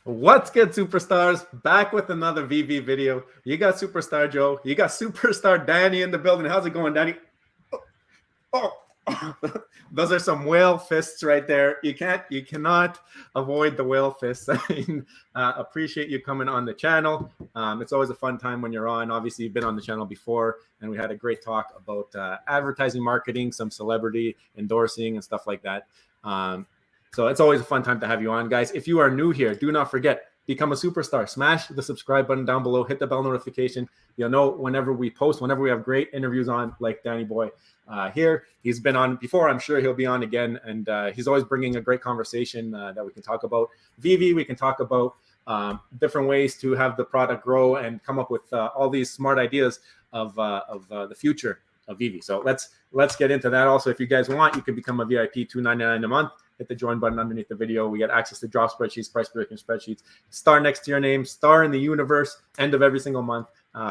What's good, superstars? Back with another VeVe video. You got Superstar Joe. You got Superstar Danny in the building. How's it going, Danny? Oh. Those are some whale fists right there. You cannot avoid the whale fists. Appreciate you coming on the channel. It's always a fun time when you're on. Obviously, you've been on the channel before, and we had a great talk about advertising, marketing, some celebrity endorsing, and stuff like that. So it's always a fun time to have you on, guys. If you are new here, do not forget, become a superstar. Smash the subscribe button down below. Hit the bell notification. You'll know whenever we post, whenever we have great interviews on, like Dannyboy here. He's been on before. I'm sure he'll be on again. And he's always bringing a great conversation that we can talk about. VeVe, we can talk about different ways to have the product grow and come up with all these smart ideas of the future of VeVe. So let's get into that. Also, if you guys want, you can become a VIP, $2.99 a month. Hit the join button underneath the video. We get access to drop spreadsheets, price prediction spreadsheets, star next to your name, star in the universe, end of every single month.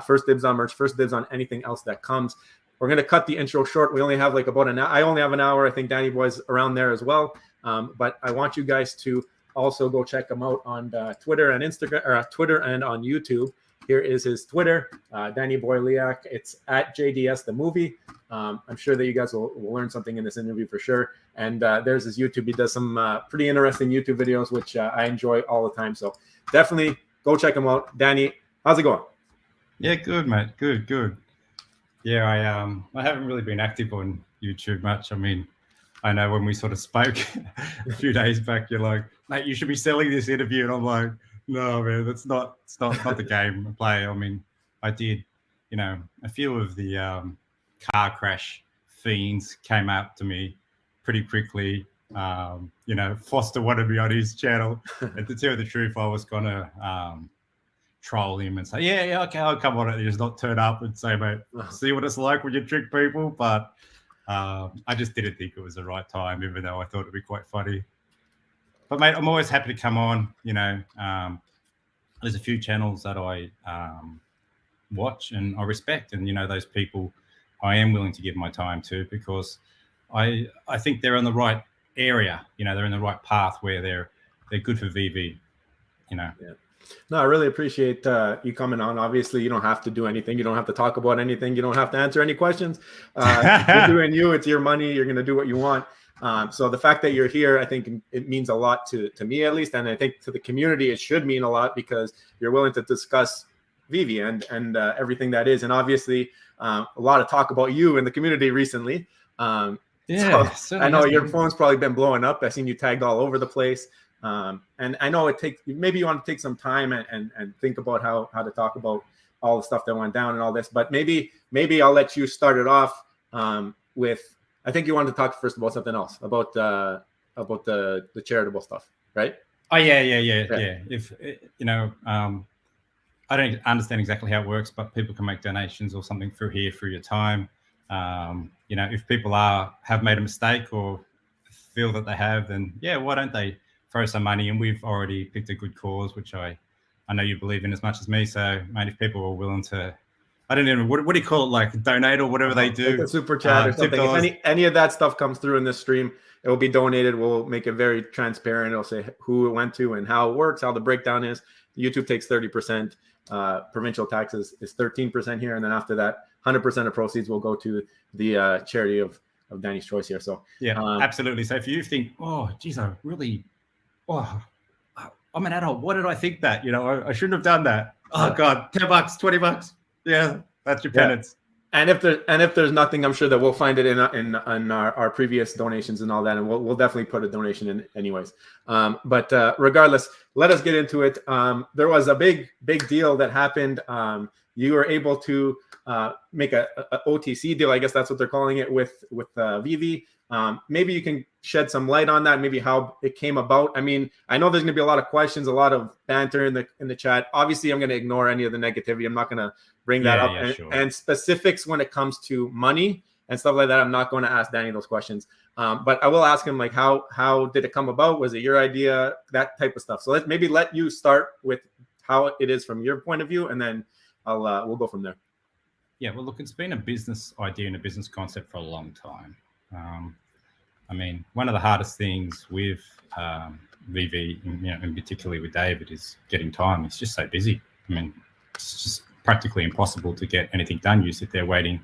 First dibs on merch, first dibs on anything else that comes. We're going to cut the intro short. We only have like about an hour. I only have an hour. I think Danny Boy's around there as well. But I want you guys to also go check him out on Twitter and Instagram, or Twitter and on YouTube. Here is his Twitter, Dannyboy Liac. It's at JDS the movie. I'm sure that you guys will learn something in this interview for sure. And there's his YouTube. He does some pretty interesting YouTube videos, which I enjoy all the time. So definitely go check him out. Danny, how's it going? Yeah, good, mate. Good. Yeah, I haven't really been active on YouTube much. I mean, I know when we sort of spoke a few days back, you're like, mate, you should be selling this interview. And I'm like, no, man, it's not the game I play. I mean, I did, a few of the car crash fiends came up to me pretty quickly. Foster wanted me on his channel. And to tell the truth, I was gonna troll him and say, yeah, okay, I'll come on it. And just not turn up and say, mate, see what it's like when you trick people. But I just didn't think it was the right time, even though I thought it'd be quite funny. But mate, I'm always happy to come on. There's a few channels that I watch and I respect, and those people I am willing to give my time to, because I think they're in the right area. They're in the right path where they're good for VeVe. Yeah. No, I really appreciate you coming on. Obviously, you don't have to do anything. You don't have to talk about anything. You don't have to answer any questions. You're doing you. It's your money. You're going to do what you want. So the fact that you're here, I think it means a lot to me, at least. And I think to the community, it should mean a lot, because you're willing to discuss VeVe and everything that is. And obviously, a lot of talk about you in the community recently. So I know your phone's probably been blowing up. I've seen you tagged all over the place. And I know maybe you want to take some time and think about how to talk about all the stuff that went down and all this, but maybe I'll let you start it off with, I think you wanted to talk first about something else, about the charitable stuff, right? Oh yeah. If I don't understand exactly how it works, but people can make donations or something through your time. If people have made a mistake or feel that they have, then why don't they throw some money? And we've already picked a good cause, which I know you believe in as much as me. So, mate, if people are willing to, I don't know, what do you call it, like donate or whatever they do? Like a super chat or something. If any of that stuff comes through in this stream, it will be donated. We'll make it very transparent. It'll say who it went to and how it works, how the breakdown is. YouTube takes 30%. Provincial taxes is 13% here. And then after that, 100% of proceeds will go to the charity of Danny's Choice here. So, yeah, absolutely. So if you think, oh, geez, I'm an adult. Why did I think that? I shouldn't have done that. Oh God, $10, $20. Yeah, that's your penance. And if there's nothing, I'm sure that we'll find it in our previous donations and all that, and we'll definitely put a donation in anyways. But regardless, let us get into it. There was a big deal that happened. You were able to make a OTC deal. I guess that's what they're calling it with VeVe. Maybe you can shed some light on that, maybe how it came about. I mean, I know there's going to be a lot of questions, a lot of banter in the chat. Obviously, I'm going to ignore any of the negativity. I'm not going to bring that up. Sure. And specifics when it comes to money and stuff like that, I'm not going to ask Danny those questions. But I will ask him, like, how did it come about? Was it your idea? That type of stuff. So let's maybe let you start with how it is from your point of view, and then we'll go from there. Yeah, well, look, it's been a business idea and a business concept for a long time. I mean, one of the hardest things with VeVe, and particularly with David, is getting time. It's just so busy. I mean, it's just practically impossible to get anything done. You sit there waiting,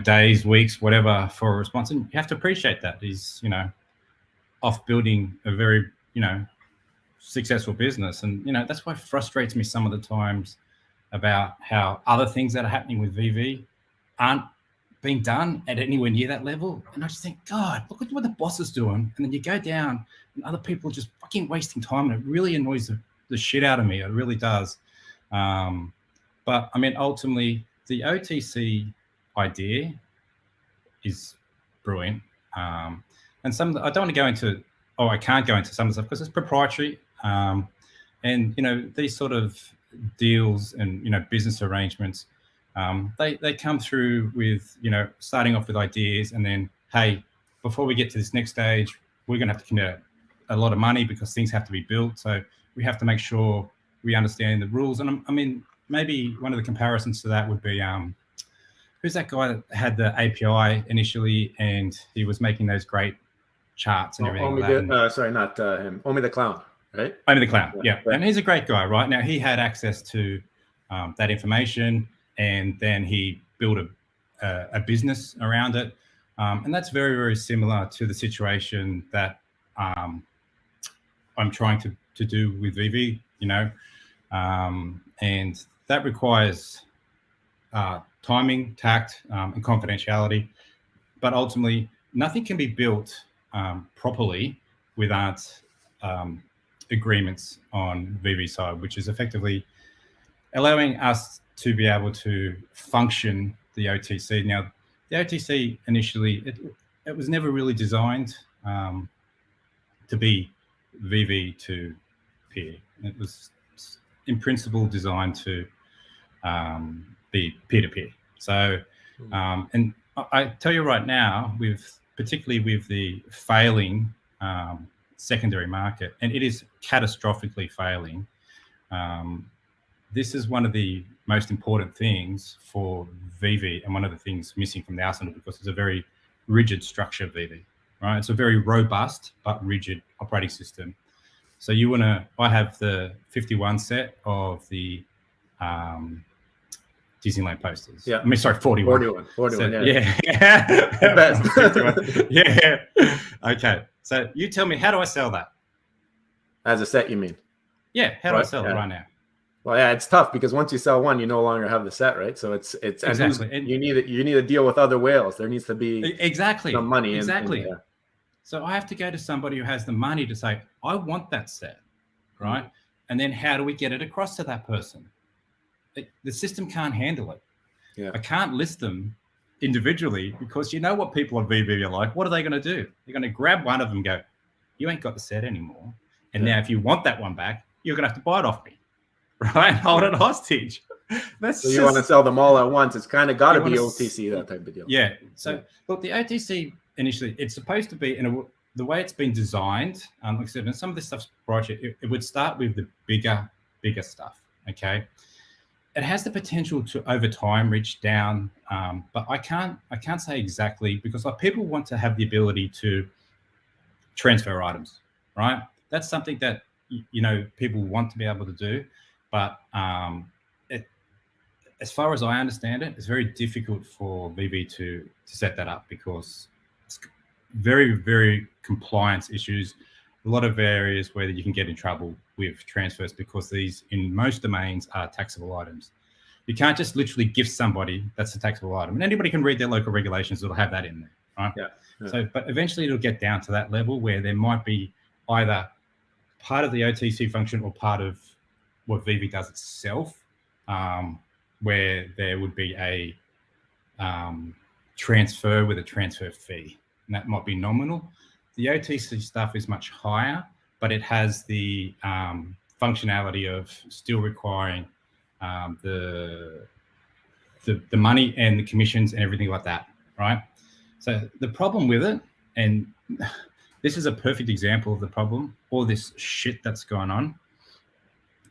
days, weeks, whatever, for a response, and you have to appreciate that. He's, off building a very, successful business, and that's why it frustrates me some of the times about how other things that are happening with VeVe aren't being done at anywhere near that level. And I just think, God, look at what the boss is doing. And then you go down and other people are just fucking wasting time. And it really annoys the shit out of me. It really does. But I mean, ultimately, the OTC idea is brilliant. And I don't want to go into, I can't go into some of the stuff because it's proprietary. And, these sort of deals and, business arrangements, they come through with, starting off with ideas, and then, hey, before we get to this next stage, we're going to have to commit a lot of money because things have to be built. So we have to make sure we understand the rules. And I mean, maybe one of the comparisons to that would be, who's that guy that had the API initially and he was making those great charts and everything? Sorry, not him. Only the Clown, right? Only the Clown, yeah. Right. And he's a great guy, right? Now, he had access to that information, and then he built a business around it. And that's very, very similar to the situation that I'm trying to do with VeVe, and that requires timing, tact, and confidentiality. But ultimately, nothing can be built properly without agreements on VeVe side, which is effectively allowing us to be able to function the OTC. Now, the OTC initially, it was never really designed to be VeVe to peer. It was in principle designed to be peer-to-peer. So, and I tell you right now, particularly with the failing secondary market, and it is catastrophically failing, this is one of the most important things for VeVe, and one of the things missing from the arsenal, because it's a very rigid structure of VeVe, right? It's a very robust but rigid operating system. So I have the 51 set of the Disneyland posters. Yeah. I mean, sorry, 41. 41, so, yeah. Yeah. Okay. So you tell me, how do I sell that? As a set, you mean? Yeah. How do I sell it right now? Well, yeah, it's tough because once you sell one, you no longer have the set, right? So it's exactly. And you need to deal with other whales. There needs to be some money. Exactly. So I have to go to somebody who has the money to say, I want that set, right? Mm-hmm. And then how do we get it across to that person? The system can't handle it. Yeah. I can't list them individually because you know what people on VeVe are like. What are they going to do? They're going to grab one of them and go, you ain't got the set anymore. And now if you want that one back, you're going to have to buy it off me, right? Hold it hostage. So you want to sell them all at once. It's kind of got to be OTC, that type of deal. Yeah. So look, the OTC initially, it's supposed to be, the way it's been designed, like I said, and some of this stuff's project, it would start with the bigger stuff, okay? It has the potential to, over time, reach down, but I can't say exactly, because people want to have the ability to transfer items, right? That's something that people want to be able to do, but as far as I understand it, it's very difficult for VeVe to set that up because it's very, very compliance issues. A lot of areas where you can get in trouble with transfers because these, in most domains, are taxable items. You can't just literally gift somebody that's a taxable item. And anybody can read their local regulations, it'll have that in there, right? Yeah. So, but eventually it'll get down to that level where there might be either part of the OTC function or part of what VeVe does itself, where there would be a transfer with a transfer fee, and that might be nominal. The OTC stuff is much higher, but it has the functionality of still requiring the money and the commissions and everything like that, right? So the problem with it, and this is a perfect example of the problem, all this shit that's going on,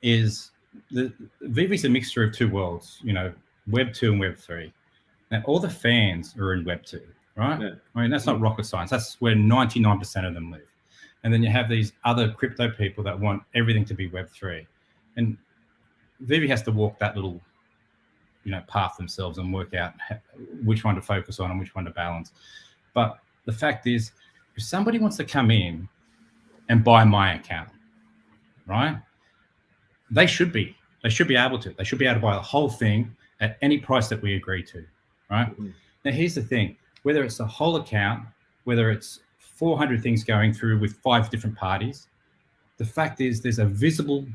is the VeVe's a mixture of two worlds, Web 2 and Web 3. Now, all the fans are in Web 2, right? Yeah. I mean, that's not rocket science. That's where 99% of them live. And then you have these other crypto people that want everything to be Web3. And VeVe has to walk that little, path themselves and work out which one to focus on and which one to balance. But the fact is, if somebody wants to come in and buy my account, right? They should be able to. They should be able to buy the whole thing at any price that we agree to, right? Mm-hmm. Now, here's the thing. Whether it's a whole account, whether it's 400 things going through with 5 different parties, the fact is there's a visible,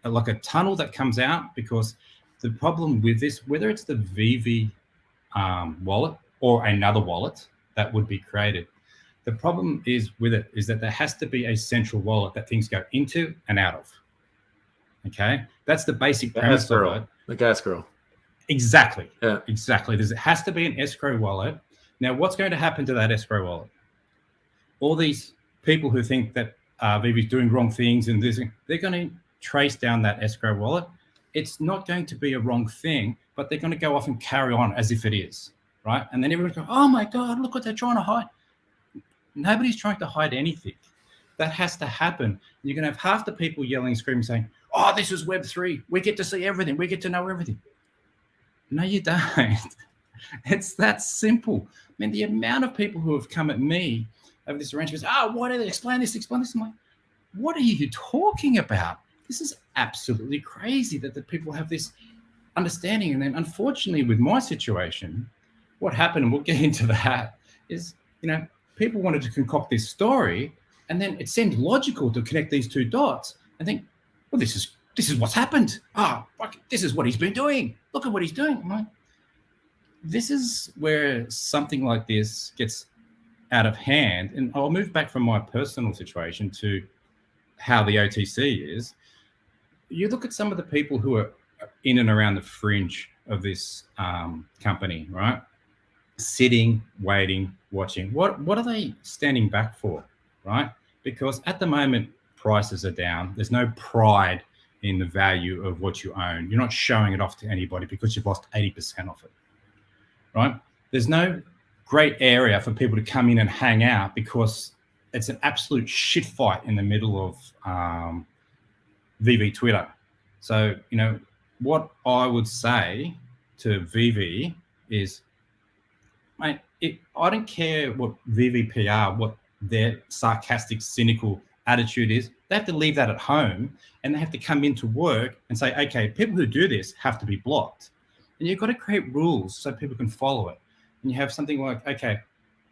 like a tunnel that comes out, because the problem with this, whether it's the VeVe wallet or another wallet that would be created, the problem is with it is that there has to be a central wallet that things go into and out of. Okay, that's the basic premise of it. Like Escrow. Exactly. Yeah. Exactly. It has to be an Escrow wallet. Now, what's going to happen to that Escrow wallet? All these people who think that VeVe is doing wrong things and this, they're going to trace down that Escrow wallet. It's not going to be a wrong thing, but they're going to go off and carry on as if it is, right? And then everyone's going, oh my God, look what they're trying to hide. Nobody's trying to hide anything. That has to happen. You're going to have half the people yelling, screaming, saying, oh, this is Web3. We get to see everything. We get to know everything. No, you don't. It's that simple. I mean, the amount of people who have come at me over this arrangement, why do they explain this? I'm like, what are you talking about? This is absolutely crazy that the people have this understanding. And then unfortunately with my situation, what happened, and we'll get into that, is, people wanted to concoct this story, and then it seemed logical to connect these 2 dots and think, well, this is what's happened. This is what he's been doing. Look at what he's doing. I'm like, this is where something like this gets out of hand. And I'll move back from my personal situation to how the OTC is. You look at some of the people who are in and around the fringe of this company, right? Sitting, waiting, watching. What are they standing back for, right? Because at the moment, prices are down. There's no pride in the value of what you own. You're not showing it off to anybody because you've lost 80% of it, right? There's no great area for people to come in and hang out because it's an absolute shit fight in the middle of VeVe Twitter. So, what I would say to VeVe is, mate, I don't care what VeVe PR, what their sarcastic, cynical attitude is. They have to leave that at home, and they have to come into work and say, okay, people who do this have to be blocked. And you've got to create rules so people can follow it. And you have something like, okay,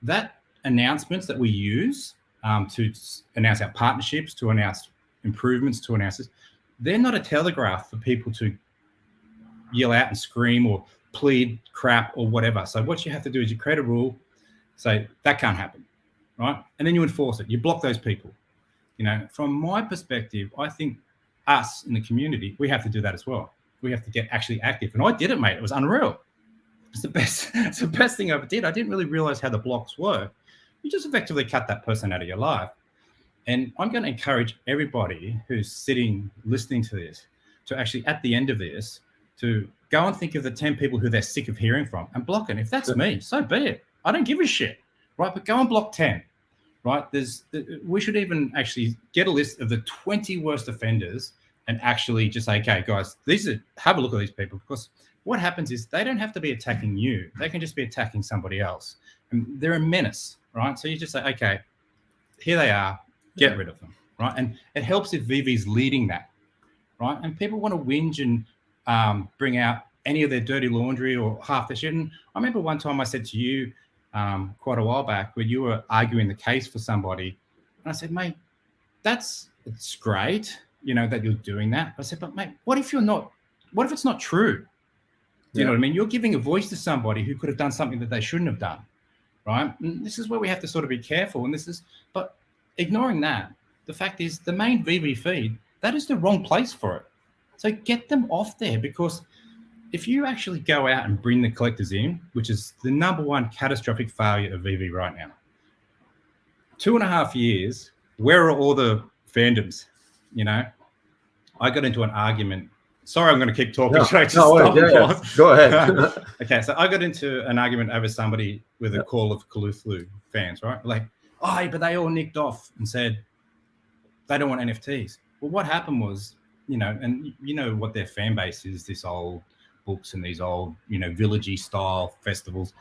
that announcements that we use to announce our partnerships, to announce improvements, to announce this, they're not a telegraph for people to yell out and scream or plead crap or whatever. So what you have to do is you create a rule, say that can't happen, right? And then you enforce it. You block those people. From my perspective, I think us in the community, we have to do that as well. We have to get actually active. And I did it, mate. It was unreal. It's the best thing I ever did. I didn't really realize how the blocks work. You just effectively cut that person out of your life. And I'm going to encourage everybody who's sitting, listening to this, to actually, at the end of this, to go and think of the 10 people who they're sick of hearing from and block it. If that's me, so be it. I don't give a shit, right? But go and block 10, right? We should even actually get a list of the 20 worst offenders and actually just say, okay, guys, have a look at these people, because what happens is they don't have to be attacking you. They can just be attacking somebody else. And they're a menace, right? So you just say, okay, here they are, get rid of them, right? And it helps if VeVe's leading that, right? And people want to whinge and bring out any of their dirty laundry or half their shit. And I remember one time I said to you quite a while back, where you were arguing the case for somebody, and I said, mate, it's great, that you're doing that. I said, but mate, what if it's not true? You know what I mean? You're giving a voice to somebody who could have done something that they shouldn't have done, right? And this is where we have to sort of be careful. But ignoring that, the fact is the main VeVe feed, that is the wrong place for it. So get them off there, because if you actually go out and bring the collectors in, which is the #1 catastrophic failure of VeVe right now, 2.5 years, where are all the fandoms? I got into an argument sorry, I'm going to keep talking. No, Should I just no, stop? yeah. Go ahead. Okay, so I got into an argument over somebody with a Call of Cthulhu fans, right? Like, oh, but they all nicked off and said they don't want NFTs. Well, what happened was, and you know what their fan base is, this old books and these old, villagey style festivals.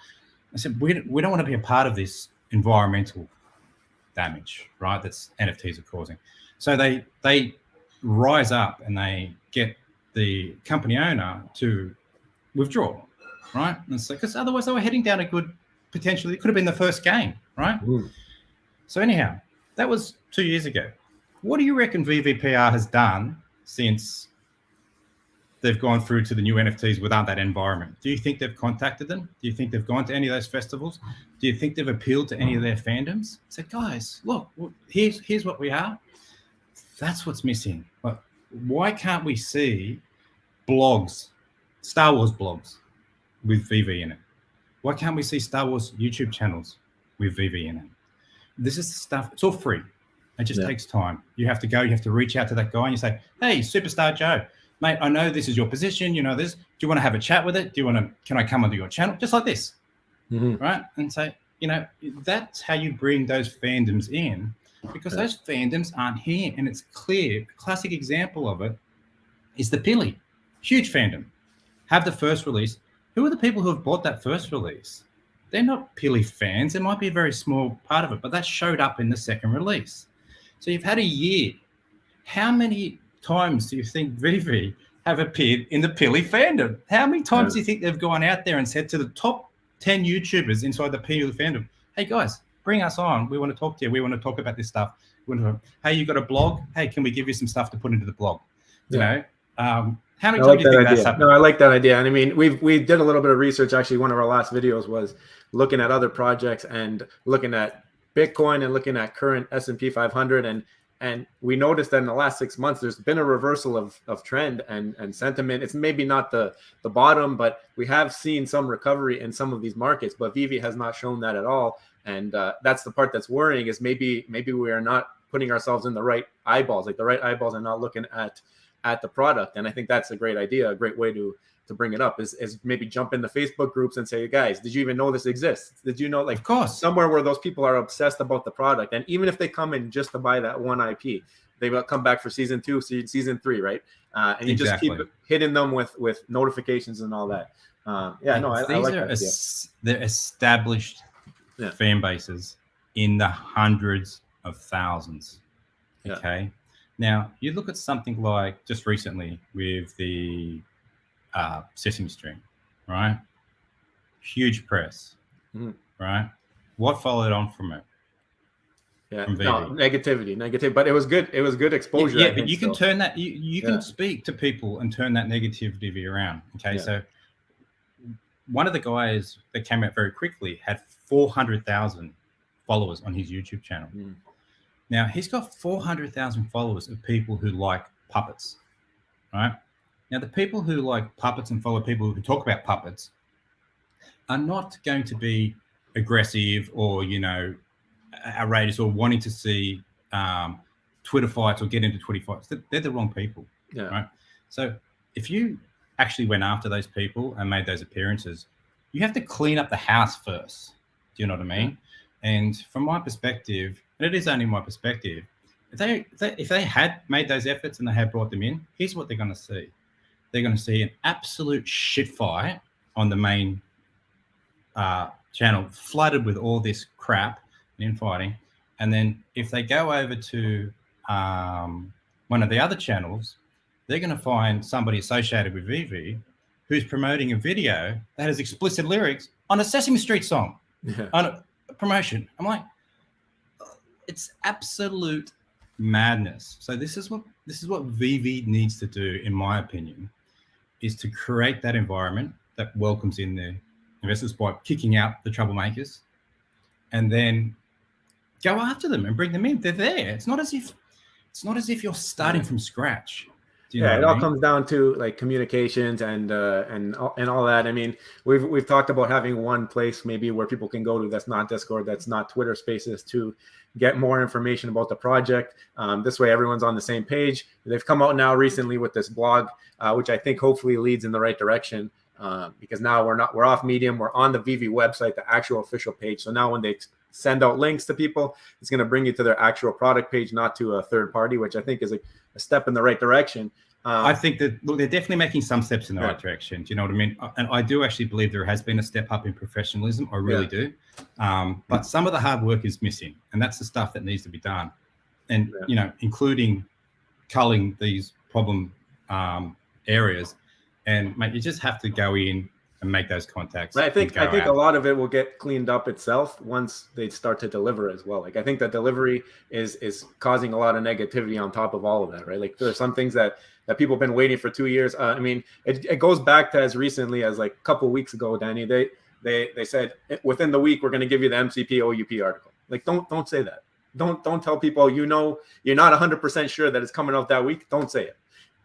I said, we don't want to be a part of this environmental damage, right? That's NFTs are causing. So they rise up and they get the company owner to withdraw, right? And so, because otherwise they were heading down a good, potentially, it could have been the first game, right? So anyhow, that was 2 years ago. What do you reckon VVPR has done since they've gone through to the new NFTs without that environment? Do you think they've contacted them? Do you think they've gone to any of those festivals? Do you think they've appealed to any of their fandoms? Said, guys, look, here's what we are. That's what's missing. But why can't we see blogs, Star Wars blogs with VeVe in it? Why can't we see Star Wars YouTube channels with VeVe in it? This is the stuff, it's all free. It just takes time. You have to go, you have to reach out to that guy and you say, hey, Superstar Joe, mate, I know this is your position, you know this. Do you want to have a chat with it? Can I come onto your channel? Just like this, right? And so, that's how you bring those fandoms in, because those fandoms aren't here. And it's clear, a classic example of it is the Pilly. Huge fandom. Have the first release. Who are the people who have bought that first release? They're not Pilly fans. There might be a very small part of it, but that showed up in the second release. So you've had a year. How many times do you think VeVe have appeared in the Pilly fandom? How many times do you think they've gone out there and said to the top 10 YouTubers inside the Pilly fandom, hey guys, bring us on. We want to talk to you. We want to talk about this stuff. Hey, you got a blog? Hey, can we give you some stuff to put into the blog? How many times do you think that's happened? No, I like that idea. And I mean, we did a little bit of research. Actually, one of our last videos was looking at other projects and looking at Bitcoin and looking at current S&P 500. And we noticed that in the last 6 months, there's been a reversal of trend and sentiment. It's maybe not the bottom, but we have seen some recovery in some of these markets. But VeVe has not shown that at all. And that's the part that's worrying, is maybe we are not putting ourselves in the right eyeballs. Like the right eyeballs are not looking at the product. And I think that's a great idea. A great way to bring it up is maybe jump in the Facebook groups and say, guys, did you even know this exists? Did you know, like, of course, somewhere where those people are obsessed about the product, and even if they come in just to buy that one IP, they will come back for season 2, season 3, right? And you just keep hitting them with notifications and all that. I like that. They're established fan bases in the hundreds of thousands. Okay. Now, you look at something like just recently with the Sesame Street, right? Huge press, right? What followed on from it? Negativity, but it was good. It was good exposure. Yeah, but you can turn that. You can speak to people and turn that negativity around. Okay, so one of the guys that came out very quickly had 400,000 followers on his YouTube channel. Now, he's got 400,000 followers of people who like puppets, right? Now, the people who like puppets and follow people who talk about puppets are not going to be aggressive or, outrageous or wanting to see Twitter fights or get into Twitter fights. They're the wrong people, right? So if you actually went after those people and made those appearances, you have to clean up the house first. Do you know what I mean? And from my perspective, and it is only my perspective, if they had made those efforts and they had brought them in, here's what they're going to see. They're going to see an absolute shit fight on the main channel, flooded with all this crap and infighting. And then if they go over to one of the other channels, they're going to find somebody associated with VeVe who's promoting a video that has explicit lyrics on a Sesame Street song, on a promotion. I'm like, it's absolute madness. So this is what VeVe needs to do, in my opinion, is to create that environment that welcomes in the investors by kicking out the troublemakers, and then go after them and bring them in. They're there. It's not as if you're starting from scratch. Do you know Yeah, it what I all mean? comes down to like communications and all that. I mean, we've talked about having one place maybe where people can go to that's not Discord, that's not Twitter Spaces, to get more information about the project. This way, everyone's on the same page. They've come out now recently with this blog, which I think hopefully leads in the right direction, because now we're off Medium, we're on the VeVe website, the actual official page. So now when they send out links to people, it's going to bring you to their actual product page, not to a third party, which I think is a step in the right direction. I think that, look, they're definitely making some steps in the right direction. Do you know what I mean? And I do actually believe there has been a step up in professionalism. I really do. But some of the hard work is missing, and that's the stuff that needs to be done. And, you know, including culling these problem areas. And, mate, you just have to go in and make those contacts. I think a lot of it will get cleaned up itself once they start to deliver as well. Like, I think that delivery is causing a lot of negativity on top of all of that, right? Like, there's some things that people have been waiting for 2 years. I mean, it goes back to as recently as like a couple of weeks ago, Danny. They said within the week we're going to give you the MCP OUP article. Like, don't say that. Don't tell people, you know, you're not 100% sure that it's coming out that week. Don't say it.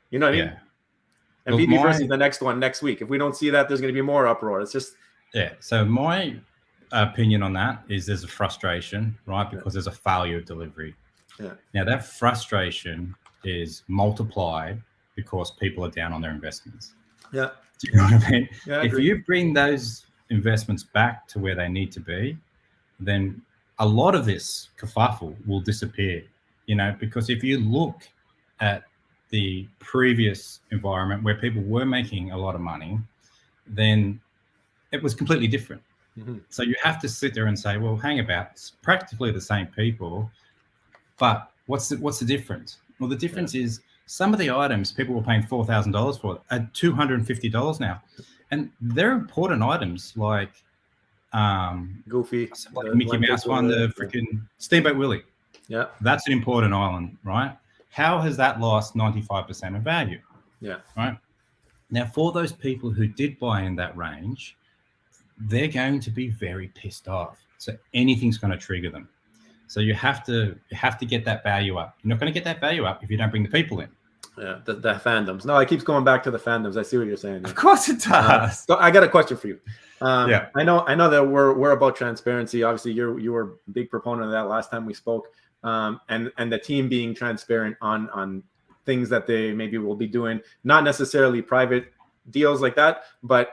You know what I mean? And VeVe versus the next one next week. If we don't see that, there's going to be more uproar. It's just So my opinion on that is there's a frustration, right? Because there's a failure of delivery. Now that frustration is multiplied because people are down on their investments. Do you know what I mean? If you bring those investments back to where they need to be, then a lot of this kerfuffle will disappear. You know, because if you look at the previous environment where people were making a lot of money, then it was completely different. So you have to sit there and say, well, hang about, it's practically the same people, but what's the difference? Well, the difference is some of the items people were paying $4,000 for at $250 now, and they're important items like Goofy, like Mickey Mouse one, the freaking Steamboat Willie. That's an important island, right? How has that lost 95% of value? Right. Now, for those people who did buy in that range, they're going to be very pissed off. So anything's going to trigger them. So you have to get that value up. You're not going to get that value up if you don't bring the people in. The fandoms. No, it keeps going back to the fandoms. I see what you're saying. Of course it does. So I got a question for you. I know that we're about transparency. Obviously, you were a big proponent of that last time we spoke. And the team being transparent on things that they maybe will be doing, not necessarily private deals like that, but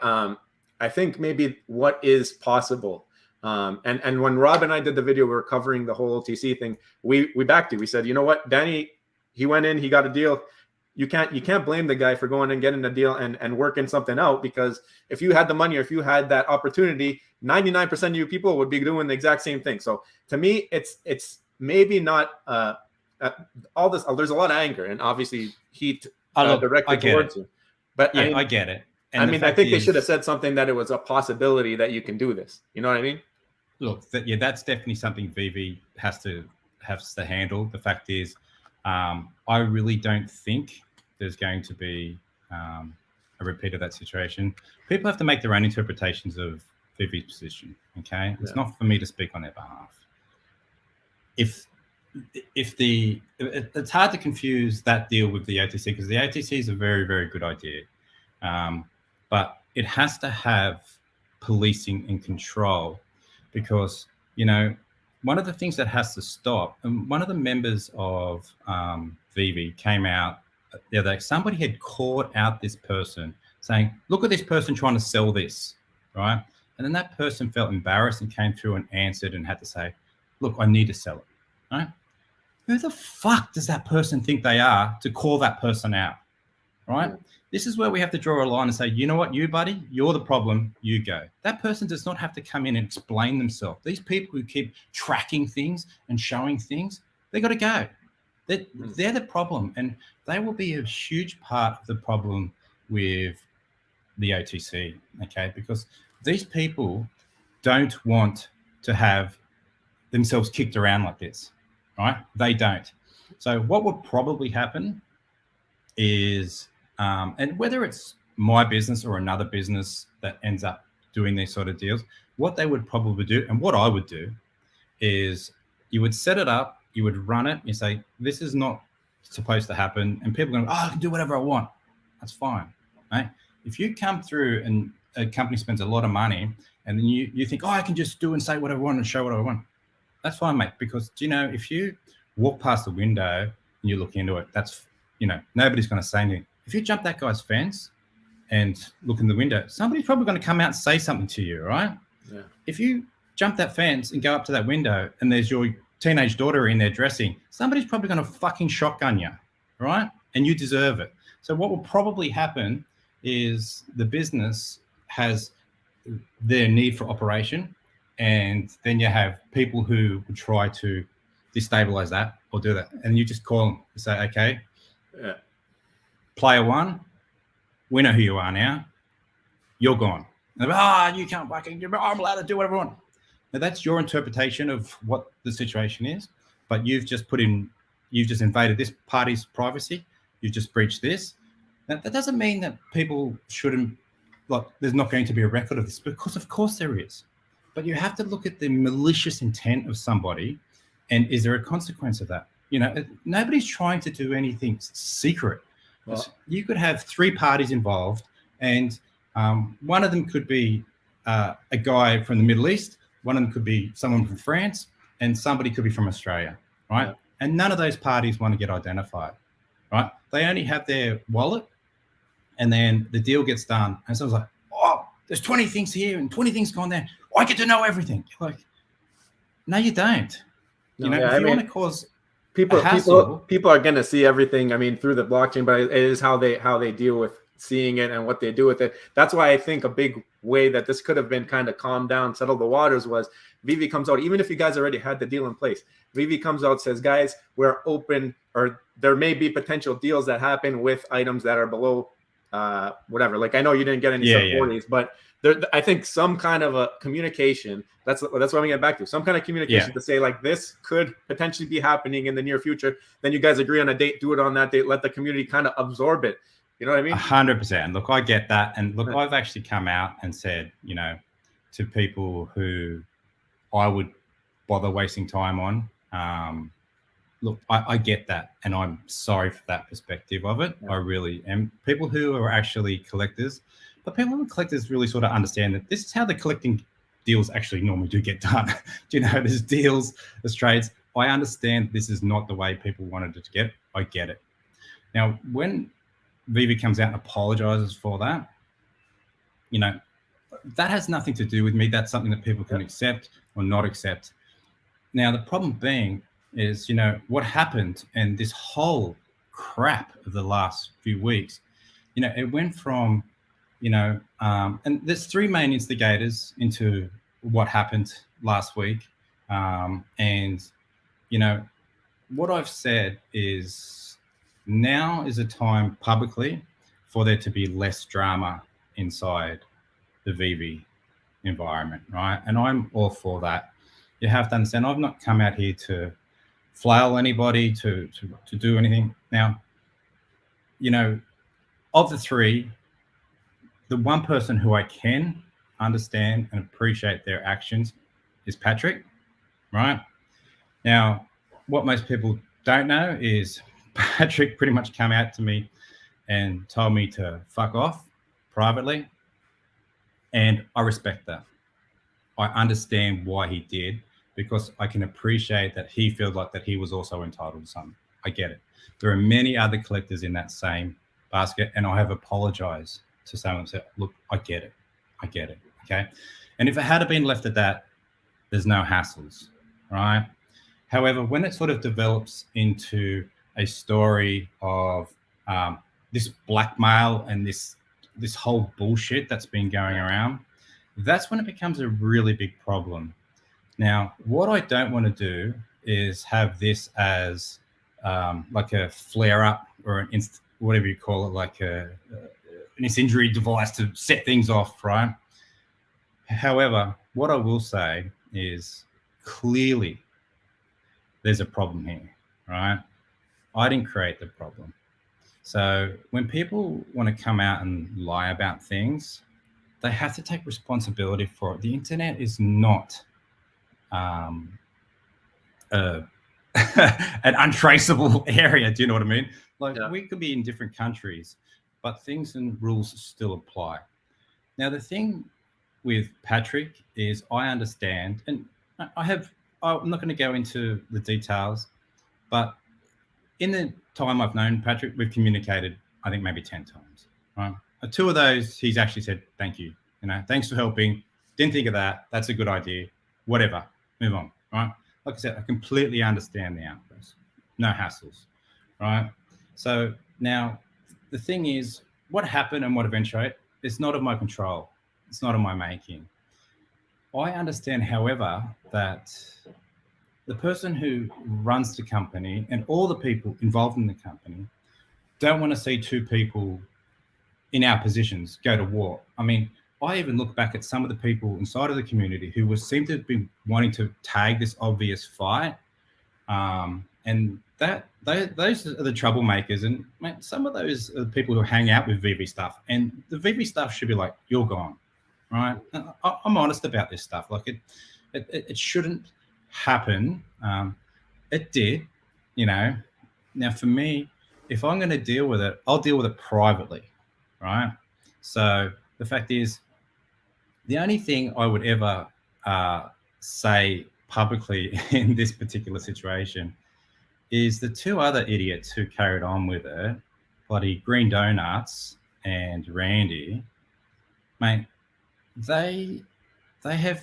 I think maybe what is possible. And when Rob and I did the video, we were covering the whole OTC thing. We backed it. We said, you know what, Danny, he went in, he got a deal. You can't blame the guy for going and getting a deal and working something out, because if you had the money or if you had that opportunity, 99% of you people would be doing the exact same thing. So to me, it's maybe not all this. There's a lot of anger and obviously heat directed towards you. But I get it. And I mean, I think they should have said something that it was a possibility that you can do this. You know what I mean? Look, that's definitely something VeVe has to handle. The fact is, I really don't think there's going to be a repeat of that situation. People have to make their own interpretations of VeVe's position. Okay, it's not for me to speak on their behalf. It's hard to confuse that deal with the OTC, because the OTC is a very, very good idea, but it has to have policing and control, because, you know, one of the things that has to stop, and one of the members of VeVe came out the other day, somebody had called out this person saying, look at this person trying to sell this, right? And then that person felt embarrassed and came through and answered and had to say, look, I need to sell it, right? Who the fuck does that person think they are to call that person out, right? This is where we have to draw a line and say, you know what, you buddy, you're the problem, you go. That person does not have to come in and explain themselves. These people who keep tracking things and showing things, they got to go. They're the problem, and they will be a huge part of the problem with the OTC, okay? Because these people don't want to have themselves kicked around like this, right? They don't. So what would probably happen is, and whether it's my business or another business that ends up doing these sort of deals, what they would probably do, and what I would do, is you would set it up, you would run it, you say, this is not supposed to happen, and people are going, oh, I can do whatever I want. That's fine, right? If you come through and a company spends a lot of money, and then you think, oh, I can just do and say whatever I want and show what I want. That's fine, mate. Because if you walk past the window and you look into it, that's nobody's going to say anything. If you jump that guy's fence and look in the window, somebody's probably going to come out and say something to you, right? Yeah. If you jump that fence and go up to that window and there's your teenage daughter in there dressing, somebody's probably going to fucking shotgun you, right? And you deserve it. So what will probably happen is the business has their need for operation, and then you have people who would try to destabilize that or do that. And you just call them and say, okay, player one, we know who you are now. You're gone. And you can't fucking, I'm allowed to do whatever I want. Now that's your interpretation of what the situation is, but you've just invaded this party's privacy. You've just breached this. Now, that doesn't mean that people shouldn't, there's not going to be a record of this, because of course there is. But you have to look at the malicious intent of somebody, and is there a consequence of that? Nobody's trying to do anything secret. Well, you could have 3 parties involved, and one of them could be a guy from the Middle East, one of them could be someone from France, and somebody could be from Australia, right? Yeah. And none of those parties want to get identified, right? They only have their wallet, and then the deal gets done, and someone's like, oh, there's 20 things here and 20 things gone there. I get to know everything. You're like, no, you don't. If you want to cause people are going to see everything. I mean, through the blockchain, but it is how they deal with seeing it and what they do with it. That's why I think a big way that this could have been kind of calmed down, settled the waters, was VeVe comes out. Even if you guys already had the deal in place, VeVe comes out, says, guys, we're open, or there may be potential deals that happen with items that are below whatever. Like, I know you didn't get any sub-40s, but I think some kind of a communication, that's what I'm gonna get back to. Some kind of communication to say, like, this could potentially be happening in the near future. Then you guys agree on a date, do it on that date, let the community kind of absorb it. You know what I mean? 100%. Look, I get that. And look, I've actually come out and said, to people who I would bother wasting time on, look, I get that. And I'm sorry for that perspective of it. I really am. People who are actually collectors, but people who are collectors really sort of understand that this is how the collecting deals actually normally do get done. There's deals, there's trades. I understand this is not the way people wanted it to get. I get it. Now, when VeVe comes out and apologizes for that, that has nothing to do with me. That's something that people can accept or not accept. Now, the problem being is, what happened, and this whole crap of the last few weeks, it went from, and there's 3 main instigators into what happened last week. And, what I've said is, now is a time publicly for there to be less drama inside the VeVe environment, right? And I'm all for that. You have to understand, I've not come out here to flail anybody, to do anything. Now, of the 3, the one person who I can understand and appreciate their actions is Patrick, right? Now, what most people don't know is Patrick pretty much came out to me and told me to fuck off privately. And I respect that. I understand why he did, because I can appreciate that he felt like that he was also entitled to something. I get it. There are many other collectors in that same basket, and I have apologized to someone and said, look, I get it. Okay. And if it had been left at that, there's no hassles, right? However, when it sort of develops into a story of this blackmail and this whole bullshit that's been going around, that's when it becomes a really big problem. Now, what I don't want to do is have this as like a flare up or an whatever you call it, like an incendiary device to set things off, right? However, what I will say is clearly there's a problem here, right? I didn't create the problem. So when people want to come out and lie about things, they have to take responsibility for it. The internet is not a an untraceable area. Do you know what I mean? Like Yeah. we could be in different countries, but things and rules still apply. Now, the thing with Patrick is I understand, and I'm not going to go into the details, but in the time I've known Patrick, we've communicated, I think maybe 10 times, right? 2 of those, he's actually said, thank you. Thanks for helping. Didn't think of that. That's a good idea. Whatever. Move on, right? Like I said, I completely understand the outburst. No hassles, right? So now the thing is, what happened and what eventuated, it's not of my control. It's not of my making. I understand, however, that the person who runs the company and all the people involved in the company don't want to see 2 people in our positions go to war. I mean, I even look back at some of the people inside of the community who seem to be wanting to tag this obvious fight. And those are the troublemakers. And man, some of those are the people who hang out with VeVe stuff. And the VeVe stuff should be like, you're gone, right? I'm honest about this stuff. Like it shouldn't happen. It did, Now for me, if I'm going to deal with it, I'll deal with it privately, right? So the fact is, the only thing I would ever say publicly in this particular situation is the 2 other idiots who carried on with it, bloody Green Donuts and Randy, mate, they have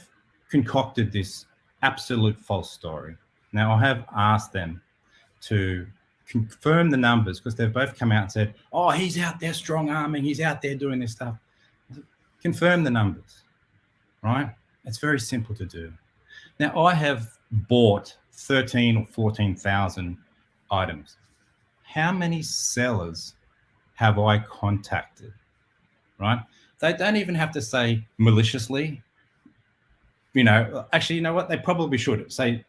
concocted this absolute false story. Now, I have asked them to confirm the numbers because they've both come out and said, oh, he's out there strong arming, he's out there doing this stuff. Confirm the numbers, right? It's very simple to do. Now, I have bought 13 or 14,000 items. How many sellers have I contacted, right? They don't even have to say maliciously. Actually, you know what? They probably should say,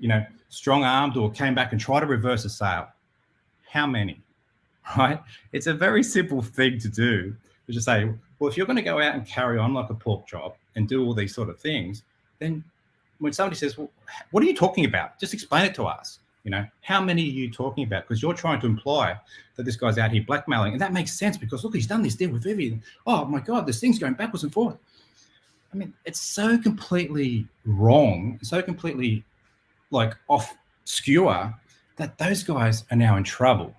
strong armed or came back and tried to reverse a sale. How many, right? It's a very simple thing to do. To just say, well, if you're going to go out and carry on like a pork chop and do all these sort of things, then when somebody says, well, what are you talking about? Just explain it to us. How many are you talking about? Because you're trying to imply that this guy's out here blackmailing. And that makes sense because, look, he's done this deal with VeVe. Oh, my God, this thing's going backwards and forth. I mean, it's so completely wrong, so completely like obscure that those guys are now in trouble,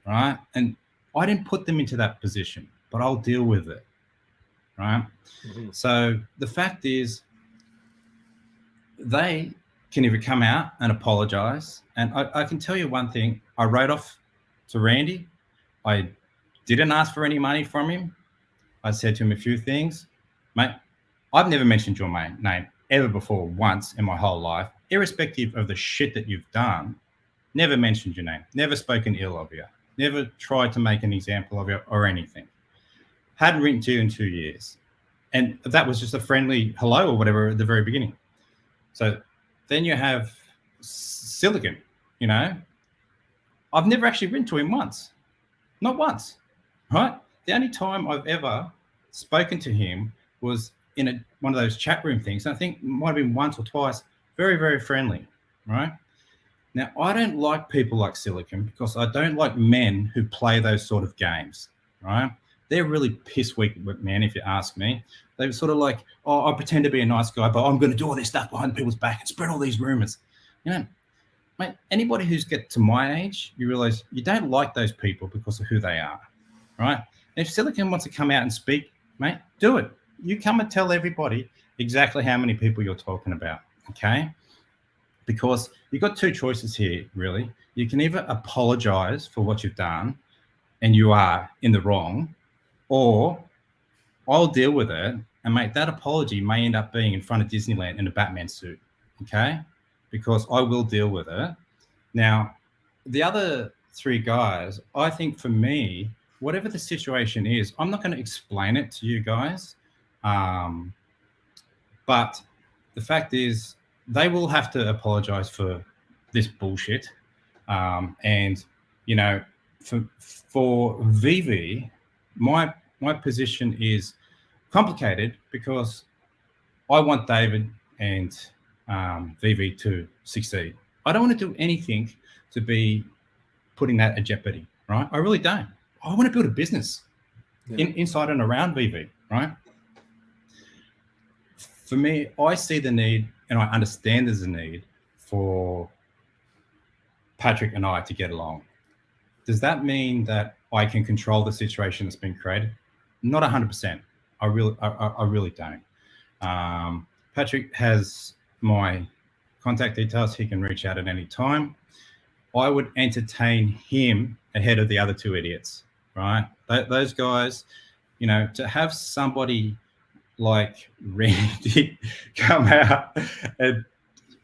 right? And I didn't put them into that position, but I'll deal with it, right? Mm-hmm. So the fact is, they can either come out and apologize. And I can tell you one thing. I wrote off to Randy. I didn't ask for any money from him. I said to him a few things. Mate, I've never mentioned your name ever before once in my whole life, irrespective of the shit that you've done. Never mentioned your name. Never spoken ill of you. Never tried to make an example of you or anything. Hadn't written to you in 2 years. And that was just a friendly hello or whatever at the very beginning. So then you have Silicon, I've never actually written to him once. Not once, right? The only time I've ever spoken to him was in one of those chat room things. I think it might have been once or twice, very, very friendly, right? Now, I don't like people like Silicon because I don't like men who play those sort of games, right? They're really piss weak men, if you ask me. They're sort of like, oh, I pretend to be a nice guy, but I'm going to do all this stuff behind people's back and spread all these rumors. Mate, anybody who's get to my age, you realize you don't like those people because of who they are, right? And if Silicon wants to come out and speak, mate, do it. You come and tell everybody exactly how many people you're talking about, okay? Because you've got 2 choices here, really. You can either apologize for what you've done and you are in the wrong, or I'll deal with it, and mate, that apology may end up being in front of Disneyland in a Batman suit, okay? Because I will deal with it. Now, the other 3 guys, I think for me, whatever the situation is, I'm not going to explain it to you guys. But the fact is, they will have to apologize for this bullshit. And, for VeVe, my position is complicated because I want David and VeVe to succeed. I don't want to do anything to be putting that at jeopardy, right? I really don't. I want to build a business inside and around VeVe, right? For me, I see the need, and I understand there's a need for Patrick and I to get along. Does that mean that I can control the situation that's been created? Not 100%. I really don't. Patrick has my contact details. He can reach out at any time. I would entertain him ahead of the other two idiots, right? Those guys, you know, to have somebody like Randy come out and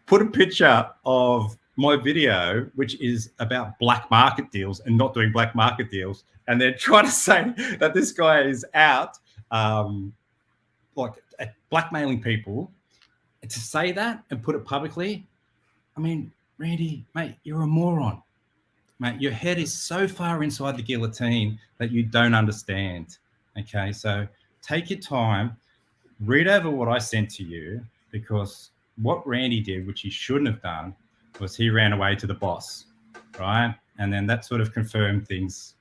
put a picture of my video, which is about black market deals and not doing black market deals, and then try to say that this guy is out like blackmailing people, to say that and put it publicly. I mean, Randy, mate, you're a moron. Mate, your head is so far inside the guillotine that you don't understand. Okay, so take your time, read over what I sent to you, because what Randy did, which he shouldn't have done, was he ran away to the boss, right? And then that sort of confirmed things,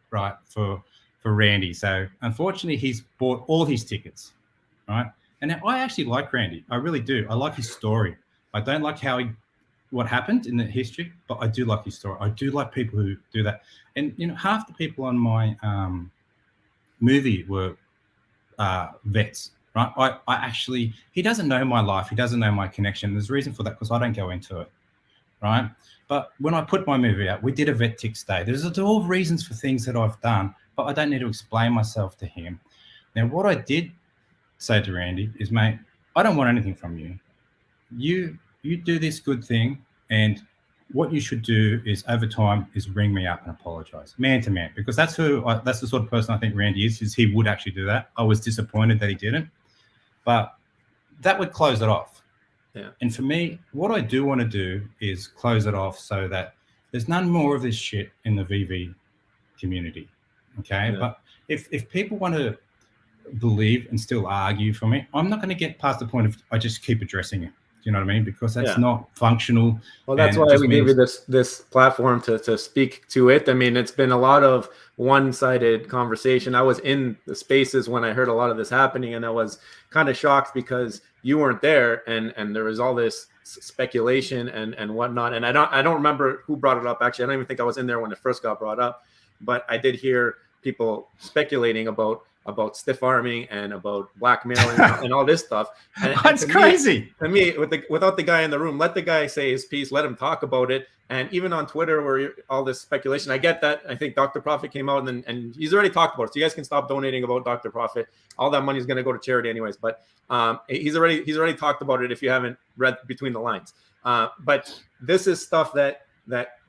right, for Randy. So unfortunately, he's bought all his tickets, right? And now I actually like Randy. I really do. I like his story. I don't like what happened in the history, but I do like his story. I do like people who do that. And, you know, half the people on my movie were vets, right? I actually, he doesn't know my life. He doesn't know my connection. There's a reason for that, because I don't go into it, right? But when I put my movie out, we did a vet tick stay. There's all reasons for things that I've done, but I don't need to explain myself to him. Now, what I did say to Randy is, mate, I don't want anything from you. You do this good thing, and what you should do is, over time, is ring me up and apologize, man to man, because that's the sort of person I think Randy is he would actually do that. I was disappointed that he didn't, but that would close it off. Yeah. And for me, what I do want to do is close it off so that there's none more of this shit in the VeVe community. Okay. Yeah. But if people want to believe and still argue for me, I'm not going to get past the point of I just keep addressing it. You know what I mean? Because that's not functional. Well, that's why we gave you this platform to speak to it. I mean, it's been a lot of one-sided conversation. I was in the spaces when I heard a lot of this happening, and I was kind of shocked because you weren't there, and there was all this speculation and whatnot. And I don't remember who brought it up. Actually, I don't even think I was in there when it first got brought up, but I did hear people speculating about stiff arming and about blackmailing and all this stuff. And that's crazy. To me, without the guy in the room, let the guy say his piece, let him talk about it. And even on Twitter, where all this speculation, I get that. I think Dr. Profit came out and he's already talked about it. So you guys can stop donating about Dr. Profit. All that money is going to go to charity anyways. But he's already talked about it if you haven't read between the lines. But this is stuff that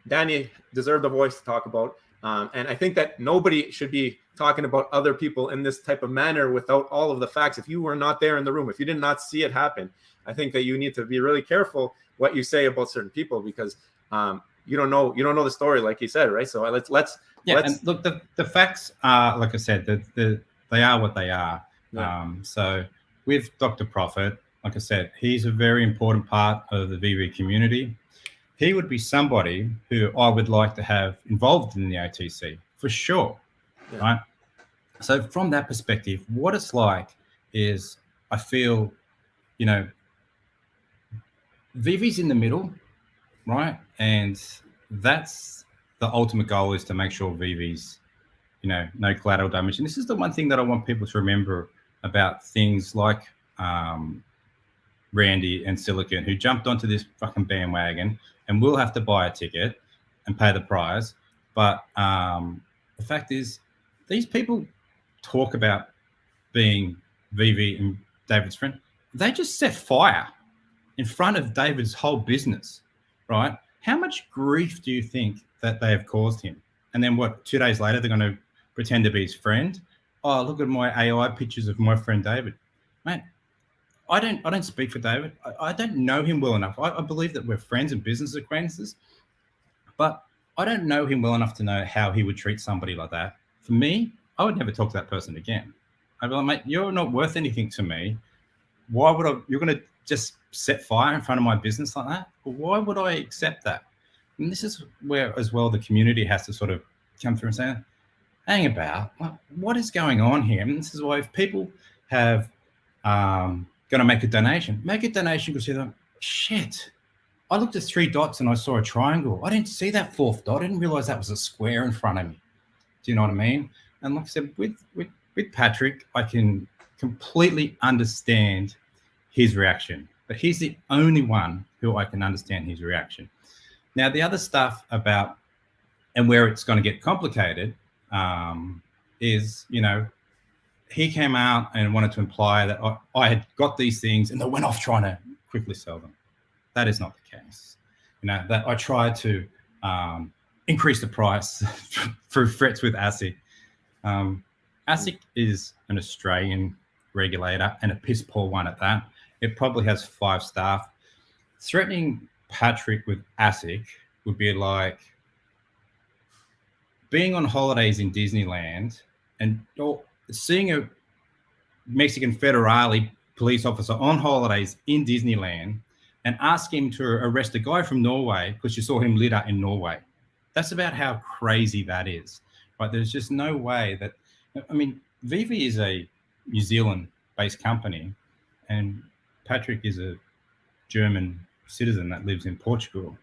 Danny deserved a voice to talk about. And I think that nobody should be talking about other people in this type of manner without all of the facts. If you were not there in the room, if you did not see it happen, I think that you need to be really careful what you say about certain people, because you don't know the story, like you said, right? So let's and look, the facts are, like I said, they are what they are. Yeah. So with Dr. Profit, like I said, he's a very important part of the VeVe community. He would be somebody who I would like to have involved in the OTC for sure, right? So from that perspective, what it's like is, I feel, you know, VeVe's in the middle, right? And that's the ultimate goal, is to make sure VeVe's, you know, no collateral damage. And this is the one thing that I want people to remember about things like Randy and Silicon, who jumped onto this fucking bandwagon and will have to buy a ticket and pay the price. But the fact is, these people talk about being VeVe and David's friend. They just set fire in front of David's whole business, right? How much grief do you think that they have caused him? And then what, 2 days later, they're going to pretend to be his friend? Oh, look at my AI pictures of my friend David. Mate, I don't speak for David. I don't know him well enough. I believe that we're friends and business acquaintances, but I don't know him well enough to know how he would treat somebody like that. For me, I would never talk to that person again. I'd be like, mate, you're not worth anything to me. Why would you're going to just set fire in front of my business like that? Why would I accept that? And this is where, as well, the community has to sort of come through and say, hang about, what is going on here? And this is why if people have going to make a donation because you're like, shit, I looked at 3 dots and I saw a triangle. I didn't see that 4th dot. I didn't realize that was a square in front of me. Do you know what I mean? And like I said, with Patrick, I can completely understand his reaction, but he's the only one who I can understand his reaction. Now, the other stuff about and where it's going to get complicated is, you know, he came out and wanted to imply that I had got these things and they went off trying to quickly sell them. That is not the case. You know, that I tried to increase the price through threats with ASIC. ASIC is an Australian regulator and a piss poor one at that. It probably has 5 staff. Threatening Patrick with ASIC would be like being on holidays in Disneyland and seeing a Mexican federale police officer on holidays in Disneyland and ask him to arrest a guy from Norway because you saw him litter in Norway. That's about how crazy that is, right? There's just no way that, I mean, VeVe is a New Zealand-based company and Patrick is a German citizen that lives in Portugal.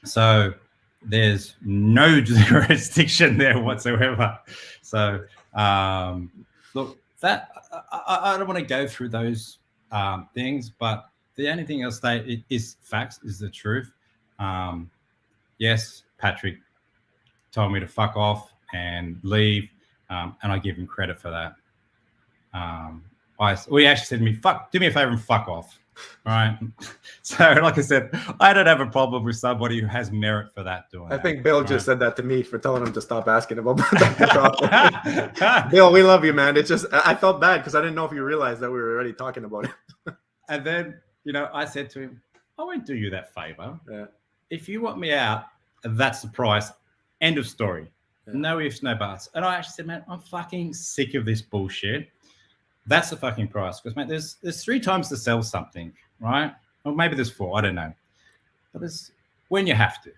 So there's no jurisdiction there whatsoever. So look, that I don't want to go through those things, but the only thing I'll say is facts, is the truth. Yes, Patrick told me to fuck off and leave, and I give him credit for that. He actually said to me, do me a favor and fuck off. All right. So, like I said, I don't have a problem with somebody who has merit for that doing I think Bill just said that to me for telling him to stop asking about that. Bill, we love you, man. It's just, I felt bad because I didn't know if you realized that we were already talking about it. And then, you know, I said to him, I won't do you that favor. Yeah. If you want me out, that's the price. End of story. Yeah. No ifs, no buts. And I actually said, man, I'm fucking sick of this bullshit. That's the fucking price. Because, mate, there's 3 times to sell something, right? Or maybe there's 4, I don't know. But there's when you have to,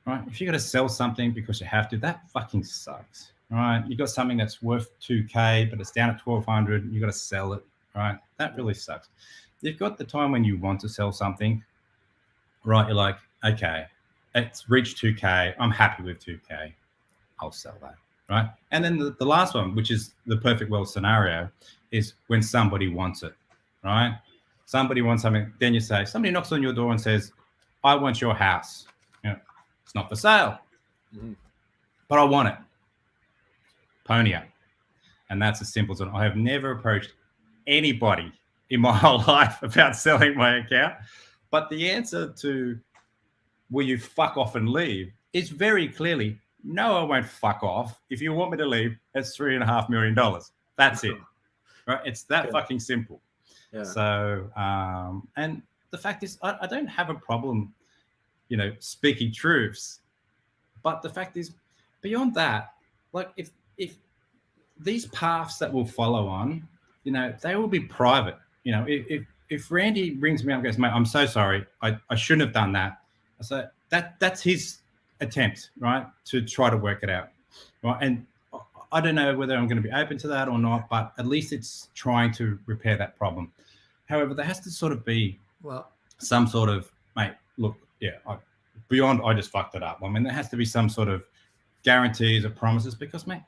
right? If you got to sell something because you have to, that fucking sucks, right? You got something that's worth 2K, but it's down at 1,200, and you got to sell it, right? That really sucks. You've got the time when you want to sell something, right? You're like, okay, it's reached 2K. I'm happy with 2K. I'll sell that, right? And then the last one, which is the perfect world scenario, is when somebody wants it, right? Somebody wants something. Then you say, somebody knocks on your door and says, I want your house. You know, it's not for sale, but I want it. Pony up. And that's as simple as it. I have never approached anybody in my whole life about selling my account. But the answer to, will you fuck off and leave, is very clearly, no, I won't fuck off. If you want me to leave, it's $3.5 million. That's it. Right? It's that fucking simple. Yeah. So, and the fact is, I don't have a problem, you know, speaking truths. But the fact is, beyond that, like if these paths that will follow on, you know, they will be private. You know, if Randy rings me up and goes, mate, I'm so sorry, I shouldn't have done that. I say that's his attempt, right, to try to work it out, right? And I don't know whether I'm going to be open to that or not, but at least it's trying to repair that problem. However, there has to sort of be some sort of, mate, look, yeah, beyond I just fucked it up. I mean, there has to be some sort of guarantees or promises because, mate,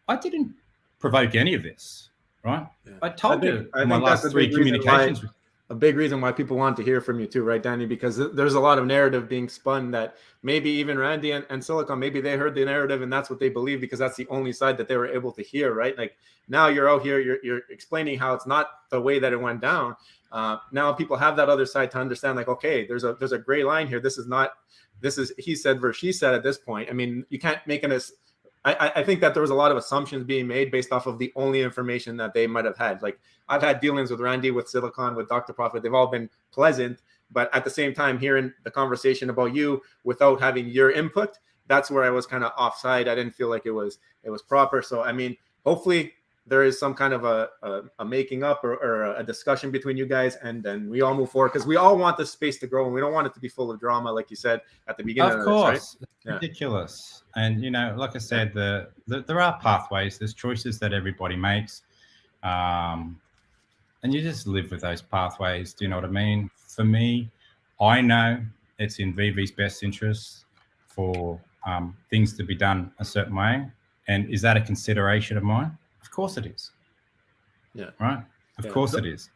I didn't provoke any of this, right? Yeah. I told you in my last 3 communications. A big reason why people want to hear from you too, right, Danny? Because there's a lot of narrative being spun that maybe even Randy and Silicon, maybe they heard the narrative and that's what they believe because that's the only side that they were able to hear, right? Like now you're out here, you're explaining how it's not the way that it went down. Now people have that other side to understand, like, okay, there's a gray line here. This is he said versus she said at this point. I mean, you can't make I think that there was a lot of assumptions being made based off of the only information that they might have had. Like I've had dealings with Randy, with Silicon, with Dr. Prophet. They've all been pleasant, but at the same time, hearing the conversation about you without having your input, that's where I was kind of offside. I didn't feel like it was proper. So, I mean, hopefully there is some kind of a making up or a discussion between you guys, and then we all move forward, because we all want the space to grow and we don't want it to be full of drama, like you said at the beginning of course, this, right? Ridiculous. And like I said, there are pathways, there's choices that everybody makes, and you just live with those pathways. Do you know what I mean? For me, I know it's in VeVe's best interest for things to be done a certain way. And is that a consideration of mine? Of course it is. Yeah. Right? Of course it is.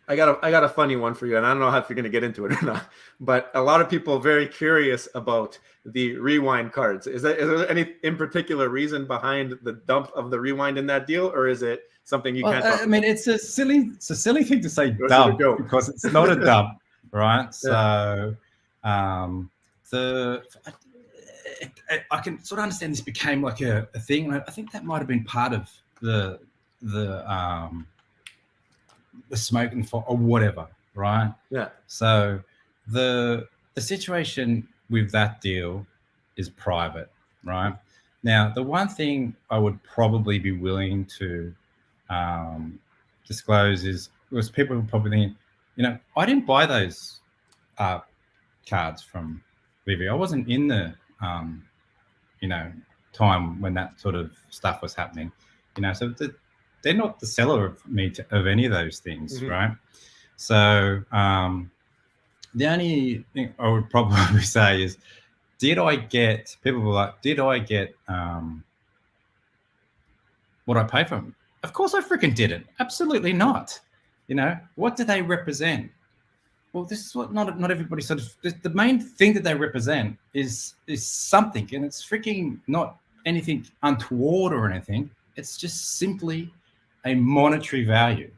I got a funny one for you, and I don't know if you're going to get into it or not, but a lot of people are very curious about the rewind cards. Is there any in particular reason behind the dump of the rewind in that deal, or is it something you can't talk about? I mean, it's a silly thing to say dump, because it's not a dump, right? So I can sort of understand this became like a thing. I think that might have been part of the smoke and fire or whatever, right? Yeah. So the situation with that deal is private, right? Now, the one thing I would probably be willing to disclose was people were probably thinking, I didn't buy those cards from VeVe. I wasn't in the time when that sort of stuff was happening, so they're not the seller of any of those things, right? So the only thing I would probably say is, people were like, did I get what I paid for them? Of course I freaking didn't. Absolutely not. What do they represent? Well, this is what not everybody sort of, the main thing that they represent is something, and it's freaking not anything untoward or anything. It's just simply a monetary value,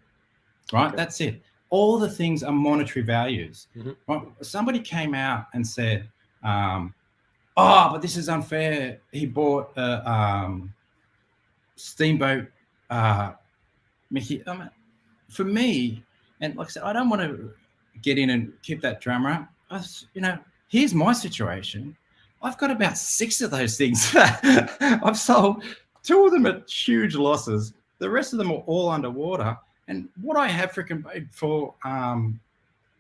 right? Okay. That's it. All the things are monetary values. Right? Somebody came out and said, but this is unfair. He bought a Steamboat Mickey. For me, and like I said, I don't want to get in and keep that drama up. Here's my situation. I've got about 6 of those things. I've sold 2 of them at huge losses. The rest of them are all underwater. And what I have freaking paid for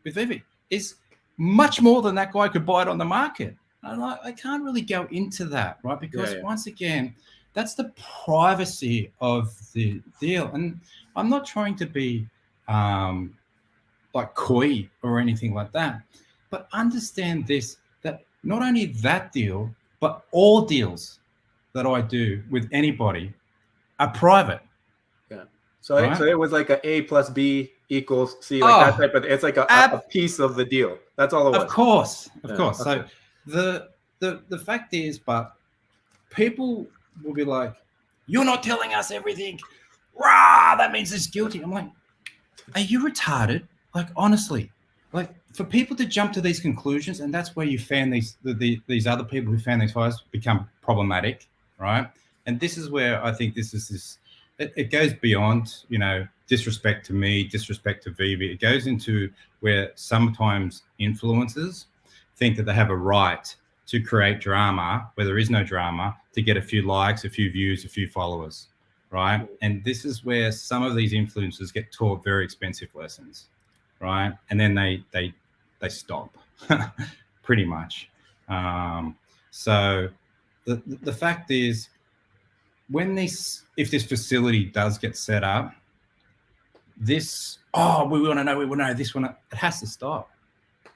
with VeVe is much more than that guy could buy it on the market. And I can't really go into that, right? Because once again, that's the privacy of the deal. And I'm not trying to be like coy or anything like that, but understand this, that not only that deal, but all deals that I do with anybody are private. Yeah. So, right? So it was like A plus B equals C, like that type of, it's like a piece of the deal. That's all it was. Of course. Okay. So the fact is, but people will be like, you're not telling us everything. Rah, that means it's guilty. I'm like, are you retarded? Like, honestly, like, for people to jump to these conclusions, and that's where you fan these other people who fan these fires become problematic, right? And this is where I think it goes beyond, disrespect to me, disrespect to VeVe. It goes into where sometimes influencers think that they have a right to create drama where there is no drama, to get a few likes, a few views, a few followers, right? And this is where some of these influencers get taught very expensive lessons, right? And then they stop, pretty much. So the fact is, if this facility does get set up, we want to know this one, it has to stop,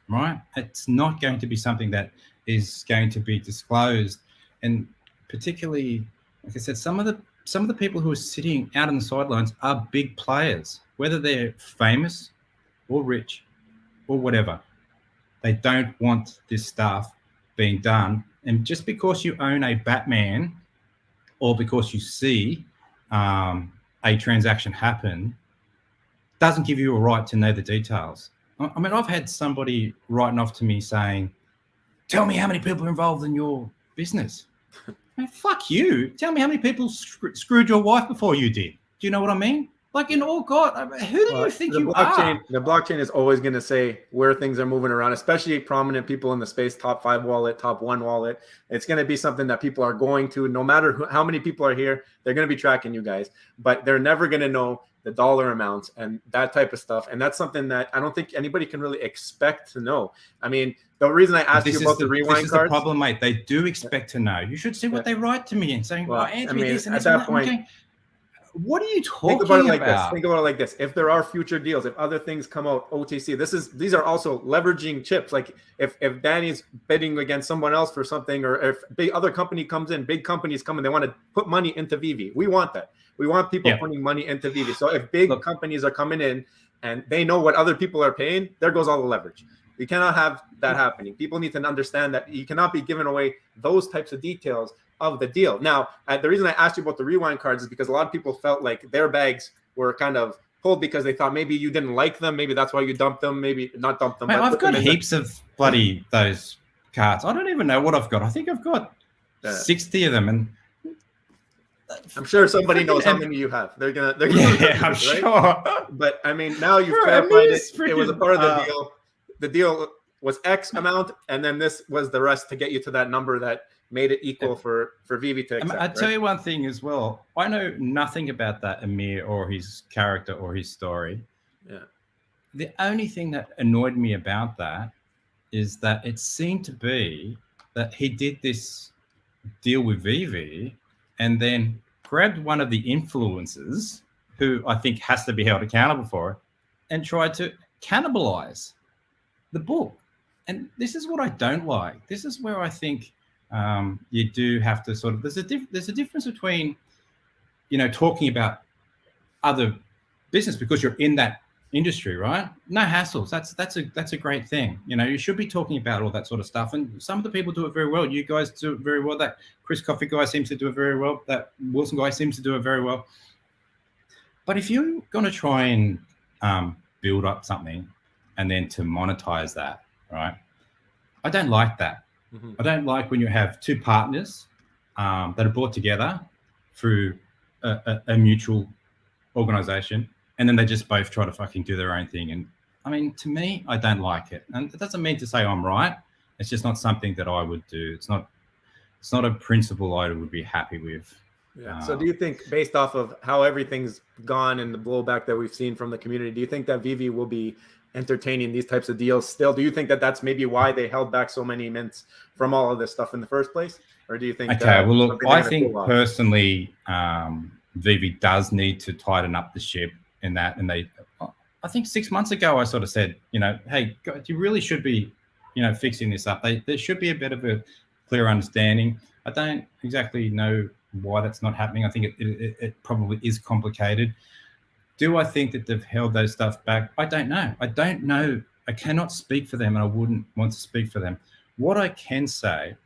right? It's not going to be something that is going to be disclosed. And particularly, like I said, some of the people who are sitting out on the sidelines are big players, whether they're famous or rich or whatever. They don't want this stuff being done. And just because you own a Batman, or because you see a transaction happen, doesn't give you a right to know the details. I mean, I've had somebody writing off to me saying, tell me how many people are involved in your business. Man, fuck you. Tell me how many people screwed your wife before you did. Do you know what I mean? Like in all God, who do you think you are? The blockchain is always going to say where things are moving around, especially prominent people in the space, top 5 wallet, top 1 wallet. It's going to be something that people are going to, no matter how many people are here, they're going to be tracking you guys, but they're never going to know the dollar amounts and that type of stuff. And that's something that I don't think anybody can really expect to know. I mean, the reason I asked you about the rewind cards. This is the problem, mate. They do expect to know. You should see what they write to me and saying, well, answer me this and at this that point. Okay. What are you talking Think about it like about? this. Think about it like this. If there are future deals, if other things come out, OTC, these are also leveraging chips. Like if Danny's bidding against someone else for something, or if big other company comes in, big companies come in, they want to put money into VeVe. We want that. We want people putting money into VeVe. So if big companies are coming in and they know what other people are paying, there goes all the leverage. We cannot have that happening. People need to understand that you cannot be giving away those types of details of the deal. Now, the reason I asked you about the rewind cards is because a lot of people felt like their bags were kind of pulled because they thought maybe you didn't like them. Maybe that's why you dumped them. Maybe not dumped them. Mate, I've got heaps of bloody those cards. I don't even know what I've got. I think I've got 60 of them, and I'm sure somebody knows how many you have. They're gonna I'm sure. But I mean, now you've clarified it. It was a part of the deal. The deal was X amount, and then this was the rest to get you to that number that made it equal for VeVe to accept. I'll tell you one thing as well. I know nothing about that Amir or his character or his story. Yeah. The only thing that annoyed me about that is that it seemed to be that he did this deal with VeVe and then grabbed one of the influencers, who I think has to be held accountable for it, and tried to cannibalize the book. And this is what I don't like. This is where I think you do have to sort of, there's a difference between, talking about other business because you're in that industry, right? No hassles. That's a great thing. You should be talking about all that sort of stuff. And some of the people do it very well. You guys do it very well. That Chris Coffee guy seems to do it very well. That Wilson guy seems to do it very well. But if you're going to try and build up something and then to monetize that, right? I don't like that. Mm-hmm. I don't like when you have two partners that are brought together through a mutual organization, and then they just both try to fucking do their own thing. And I mean, to me, I don't like it. And it doesn't mean to say I'm right. It's just not something that I would do. It's not a principle I would be happy with. Yeah. So do you think, based off of how everything's gone and the blowback that we've seen from the community, do you think that VeVe will be entertaining these types of deals still? Do you think that that's maybe why they held back so many mints from all of this stuff in the first place? Or do you think well, look, I think personally VeVe does need to tighten up the ship in that. And I think 6 months ago I sort of said, hey, you really should be fixing this up. There should be a bit of a clear understanding. I don't exactly know why that's not happening. I think it probably is complicated. Do I think that they've held those stuff back? I don't know. I cannot speak for them, and I wouldn't want to speak for them. What I can say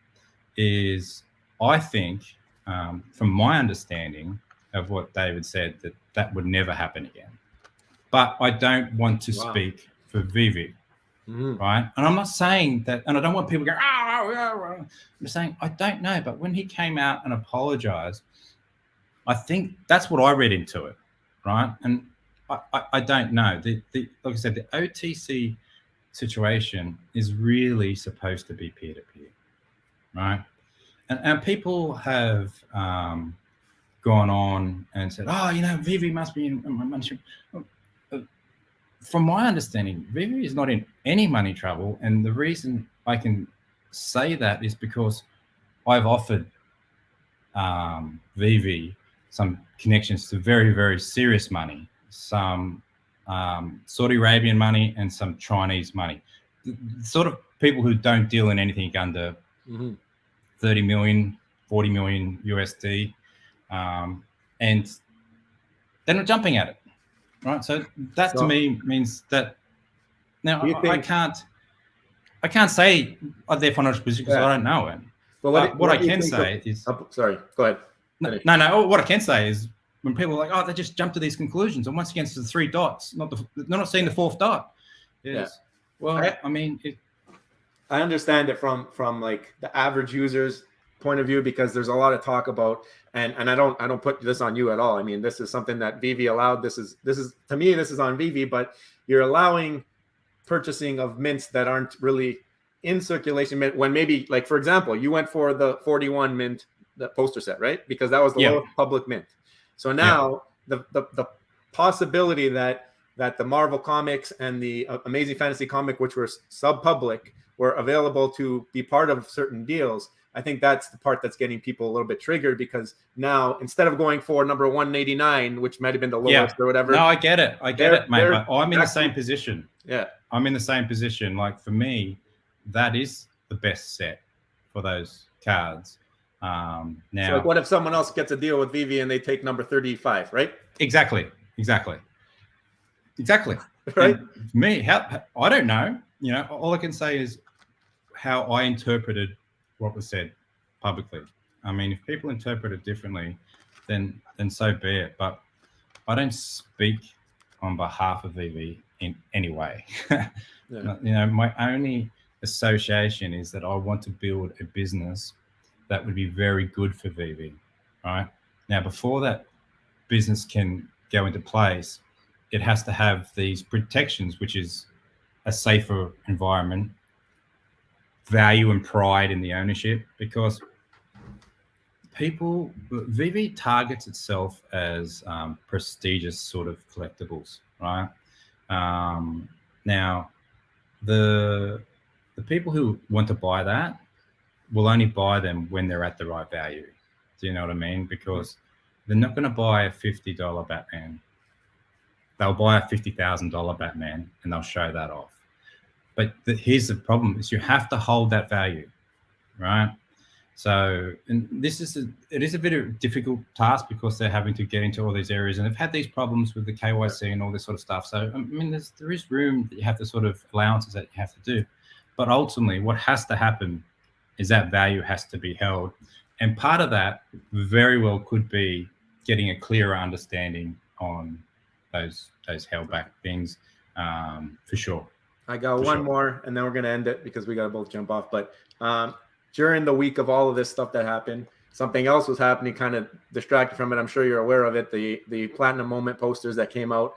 is I think, from my understanding of what David said, that would never happen again. But I don't want to speak for VeVe, right? And I'm not saying that, and I don't want people going, I'm just saying I don't know. But when he came out and apologized, I think that's what I read into it. Right. And I don't know. Like I said, the OTC situation is really supposed to be peer-to-peer. Right. And people have gone on and said, VeVe must be in money trouble. From my understanding, VeVe is not in any money trouble. And the reason I can say that is because I've offered VeVe some connections to very, very serious money, some Saudi Arabian money and some Chinese money. The sort of people who don't deal in anything under 30 million, 40 million USD. And they're not jumping at it, right? So that to me means that now I can't say their financial position because I don't know it. But what I can say is... sorry, go ahead. No. What I can say is when people are like, they just jump to these conclusions, and once again, it's the three dots, they're not seeing the fourth dot. Yes. Yeah. Well, I mean, I understand it from like the average user's point of view, because there's a lot of talk about, and I don't put this on you at all. I mean, this is something that VeVe allowed. This is to me, this is on VeVe, but you're allowing purchasing of mints that aren't really in circulation mint, when maybe, like, for example, you went for the 41 mint, the poster set, right? Because that was the lowest public mint. So now the possibility that the Marvel comics and the Amazing Fantasy comic, which were sub-public, were available to be part of certain deals. I think that's the part that's getting people a little bit triggered, because now, instead of going for number 189, which might have been the lowest or whatever. No, I get it, mate. But I'm in the same position. Yeah, I'm in the same position. Like, for me, that is the best set for those cards. Now, so like, what if someone else gets a deal with VeVe and they take number 35, right? Exactly. Right. Me, I don't know. You know, all I can say is how I interpreted what was said publicly. I mean, if people interpret it differently, then so be it. But I don't speak on behalf of VeVe in any way. You know, my only association is that I want to build a business that would be very good for VeVe, right? Now, before that business can go into place, it has to have these protections, which is a safer environment, value and pride in the ownership, because VeVe targets itself as prestigious sort of collectibles, right? Now, the people who want to buy that will only buy them when they're at the right value. Do you know what I mean? Because they're not going to buy a $50 Batman. They'll buy a $50,000 Batman and they'll show that off. But here's the problem: is you have to hold that value, right? So, and it is a bit of a difficult task, because they're having to get into all these areas, and they've had these problems with the KYC and all this sort of stuff. So, I mean, there is room that you have to sort of allowances that you have to do, but ultimately, what has to happen is that value has to be held, and part of that very well could be getting a clearer understanding on those held back things, for sure. I got one more, and then we're going to end it because we got to both jump off. But during the week of all of this stuff that happened, something else was happening, kind of distracted from it. I'm sure you're aware of it. The Platinum Moment posters that came out,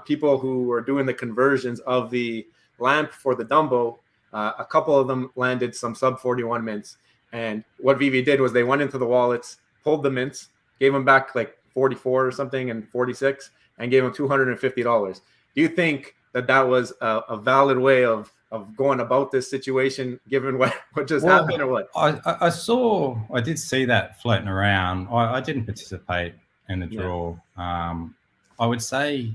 people who were doing the conversions of the lamp for the Dumbo, a couple of them landed some sub 41 mints. And what VeVe did was they went into the wallets, pulled the mints, gave them back like 44 or something and 46, and gave them $250. Do you think that was a valid way of going about this situation, given what just happened, or what? I did see that floating around. I didn't participate in the draw. I would say,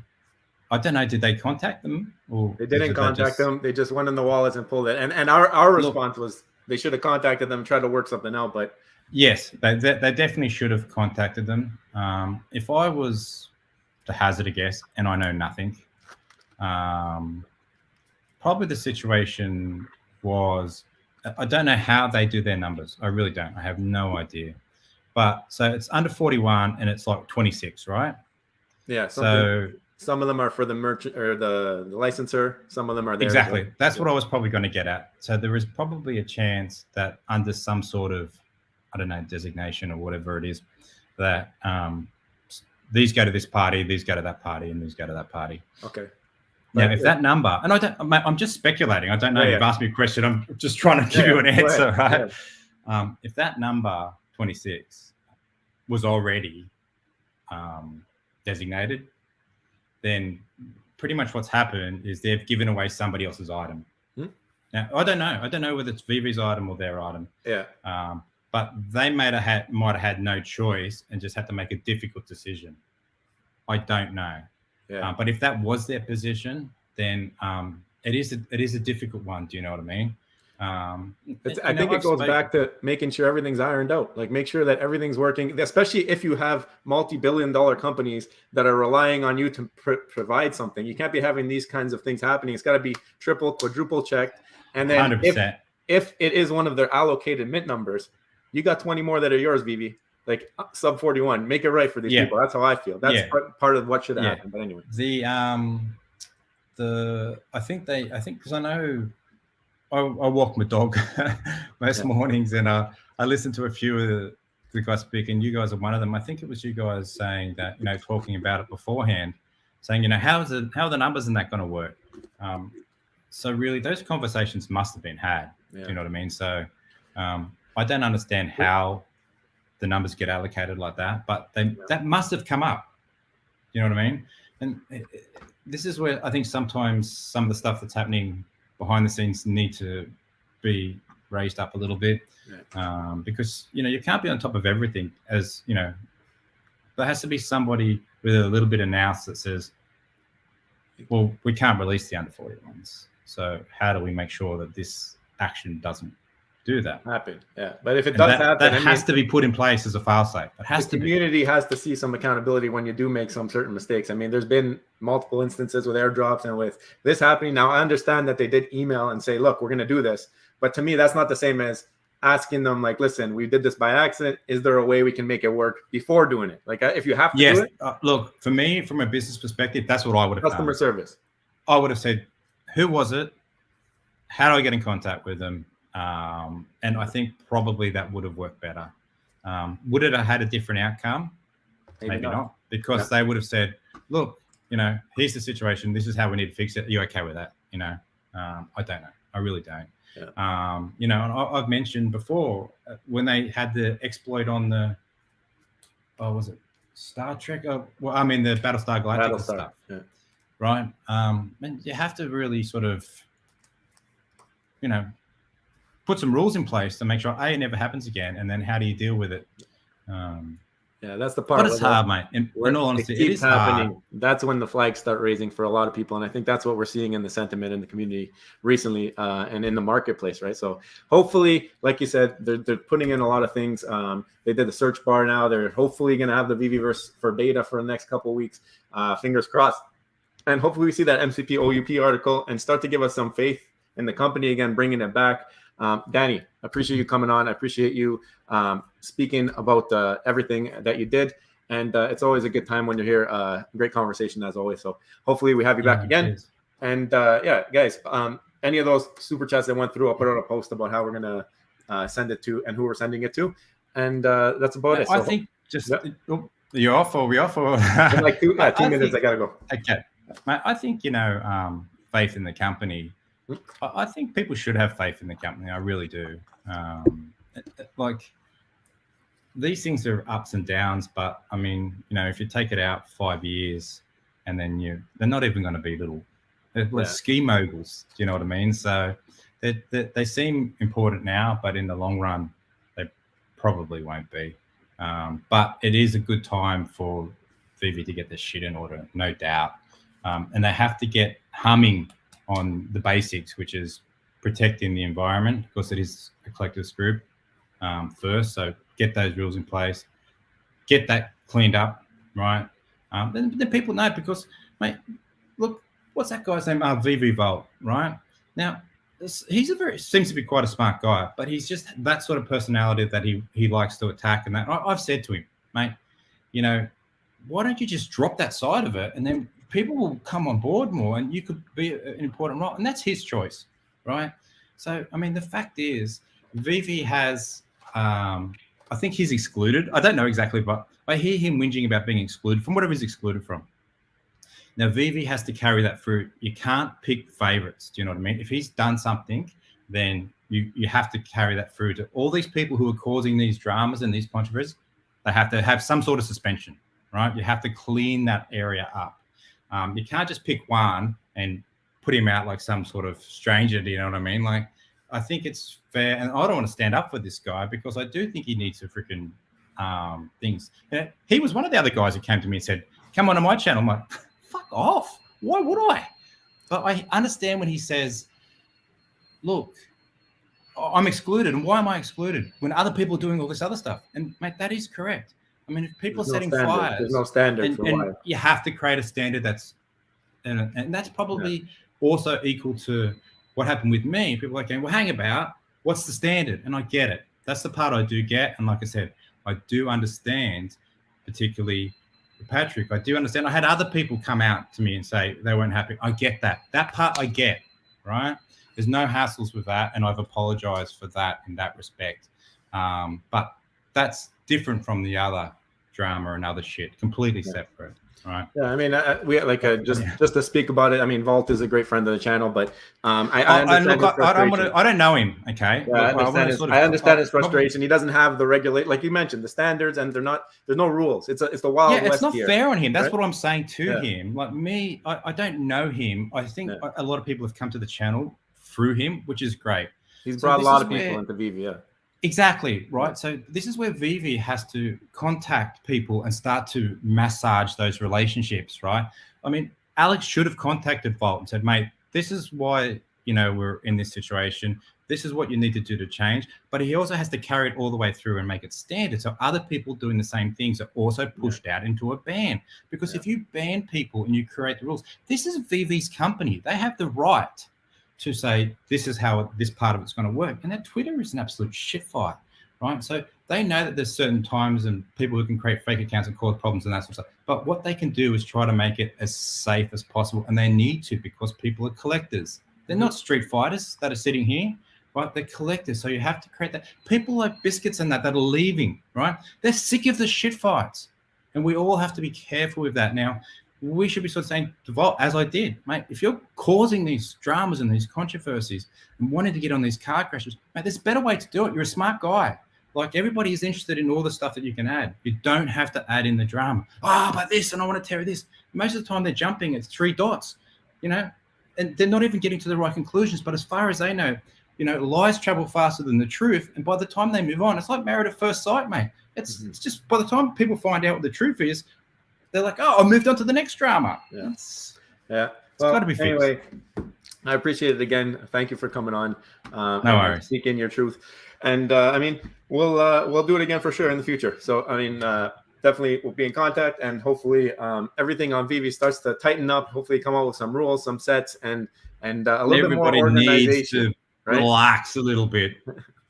I don't know, did they contact them? Or they didn't contact them. They just went in the wallets and pulled it. And our response was they should have contacted them and tried to work something out. But yes, they definitely should have contacted them. If I was to hazard a guess, and I know nothing, probably the situation was, I don't know how they do their numbers. I really don't. I have no idea. But so it's under 41 and it's like 26, right? Yeah. So some of them are for the merchant or the licensor. Some of them are there. Exactly. That's what I was probably going to get at. So there is probably a chance that under some sort of, I don't know, designation or whatever it is, that these go to this party, these go to that party, and these go to that party. Okay. Now, if that number, and I'm just speculating. I don't know. You've asked me a question. I'm just trying to give you an answer, right? If that number 26 was already designated, then pretty much what's happened is they've given away somebody else's item. Now, I don't know. I don't know whether it's VeVe's item or their item. Yeah. But they might have had no choice and just had to make a difficult decision. I don't know. Yeah. But if that was their position, then it is a difficult one. Do you know what I mean? I think it goes back to making sure everything's ironed out. Like, make sure that everything's working, especially if you have multi-billion-dollar companies that are relying on you to provide something. You can't be having these kinds of things happening. It's got to be triple, quadruple checked. And then 100%. If it is one of their allocated mint numbers, you got 20 more that are yours, VeVe. Like sub 41, make it right for these people. That's how I feel. That's part of what should happen. But anyway, I think because I know I walk my dog most mornings, and I I listened to a few of the guys speak, and you guys are one of them. I think it was you guys saying that, talking about it beforehand, saying, how are the numbers in that going to work? So really, those conversations must have been had. Yeah. Do you know what I mean? So I don't understand how the numbers get allocated like that, but that must have come up. You know what I mean? And this is where I think sometimes some of the stuff that's happening behind the scenes need to be raised up a little bit, because you can't be on top of everything. As there has to be somebody with a little bit of nous that says, well, we can't release the under 41s, so how do we make sure that this action doesn't do that happen? Yeah, but if it does happen, that has to be put in place as a fail-safe. It has to be. The community has to see some accountability when you do make some certain mistakes. I mean, there's been multiple instances with airdrops and with this happening. Now, I understand that they did email and say, look, we're going to do this. But to me, that's not the same as asking them, like, listen, we did this by accident. Is there a way we can make it work before doing it? Like, if you have to do it. Look, for me, from a business perspective, that's what I would have done. Customer service. I would have said, who was it? How do I get in contact with them? And I think probably that would have worked better. Would it have had a different outcome? Maybe not. Because they would have said, look, here's the situation. This is how we need to fix it. Are you okay with that? I don't know. I really don't. Yeah. And I've mentioned before when they had the exploit on the, was it Star Trek? The Battlestar Galactica stuff. Yeah. Right. And you have to really sort of, put some rules in place to make sure it never happens again, and then how do you deal with it? Yeah, that's the part. But it's hard, mate. In all honesty, it is happening. Hard. That's when the flags start raising for a lot of people, and I think that's what we're seeing in the sentiment in the community recently, and in the marketplace, right? So hopefully, like you said, they're putting in a lot of things. They did the search bar now. They're hopefully going to have the VeVe for beta for the next couple of weeks. Fingers crossed, and hopefully we see that MCP OUP article and start to give us some faith in the company again, bringing it back. Danny, I appreciate you coming on. I appreciate you speaking about everything that you did. And it's always a good time when you're here. Great conversation as always. So hopefully we have you back again. And guys, any of those super chats that went through, I'll put out a post about how we're going to send it to and who we're sending it to. And that's about it. I think you're off or we off or in like 2 minutes, I got to go. Okay. I think, faith in the company. I think people should have faith in the company. I really do. These things are ups and downs, but I mean, if you take it out 5 years and then they're not even going to be they're ski moguls. Do you know what I mean? So they seem important now, but in the long run, they probably won't be. But it is a good time for VeVe to get this shit in order, no doubt. And they have to get humming on the basics, which is protecting the environment, because it is a collectivist group first. So get those rules in place, get that cleaned up, right? Then people know, because, mate, look, what's that guy's name? VeVe Whale, right? Now, he's seems to be quite a smart guy, but he's just that sort of personality that he likes to attack. And that I've said to him, mate, why don't you just drop that side of it, and then people will come on board more, and you could be an important role. And that's his choice, right? So, I mean, the fact is, VeVe has, I think he's excluded. I don't know exactly, but I hear him whinging about being excluded from whatever he's excluded from. Now, VeVe has to carry that fruit. You can't pick favorites. Do you know what I mean? If he's done something, then you have to carry that through. All these people who are causing these dramas and these controversies, they have to have some sort of suspension, right? You have to clean that area up. You can't just pick one and put him out like some sort of stranger. Do you know what I mean? Like, I think it's fair, and I don't want to stand up for this guy because I do think he needs to freaking things. He was one of the other guys who came to me and said, "Come on to my channel." I'm like, "Fuck off! Why would I?" But I understand when he says, "Look, I'm excluded, and why am I excluded when other people are doing all this other stuff?" And mate, that is correct. I mean, if people are setting fires, there's no standard and why. You have to create a standard that's, and that's probably also equal to what happened with me. People are like, well, hang about, what's the standard? And I get it. That's the part I do get. And like I said, I do understand, particularly Patrick, I do understand. I had other people come out to me and say they weren't happy. I get that. That part I get, right? There's no hassles with that. And I've apologized for that in that respect. But that's different from the other drama and other shit. Completely separate. Right. Yeah, I mean, we like just to speak about it. I mean, Vault is a great friend of the channel, but I understand his frustration. I don't know him. Okay, yeah, I understand his frustration. He doesn't have the regulate, like you mentioned, the standards, and there's no rules. It's the Wild West. Yeah, it's not here, fair on him. That's right? what I'm saying to him. Like me, I don't know him. I think a lot of people have come to the channel through him, which is great. He's brought a lot of people into VeVe. Yeah. Exactly, right? So this is where VeVe has to contact people and start to massage those relationships, right? I mean, Alex should have contacted Vault and said, mate, this is why, we're in this situation. This is what you need to do to change. But he also has to carry it all the way through and make it standard. So other people doing the same things are also pushed out into a ban. Because if you ban people and you create the rules, this is VeVe's company. They have the right to say this is how this part of it's going to work, and that Twitter is an absolute shit fight, right? So they know that there's certain times and people who can create fake accounts and cause problems and that sort of stuff. But what they can do is try to make it as safe as possible, and they need to because people are collectors. They're not street fighters that are sitting here, right? They're collectors, so you have to create that. People like Biscuits and that are leaving, right? They're sick of the shit fights, and we all have to be careful with that. Now, we should be sort of saying to Vault, as I did, mate, if you're causing these dramas and these controversies and wanting to get on these car crashes, mate, there's a better way to do it. You're a smart guy. Like, everybody is interested in all the stuff that you can add. You don't have to add in the drama. But this, and I want to tell this. Most of the time they're jumping at 3 dots, and they're not even getting to the right conclusions. But as far as they know, lies travel faster than the truth. And by the time they move on, it's like Married at First Sight, mate. It's just by the time people find out what the truth is, they're like, I moved on to the next drama. Yeah. It's Well, got to be fixed. Anyway, I appreciate it again. Thank you for coming on. No worries. Speaking your truth. And I mean, we'll do it again for sure in the future. So I mean, definitely we'll be in contact, and hopefully everything on VeVe starts to tighten up. Hopefully come out with some rules, some sets, and a little bit more organization. Needs to relax a little bit.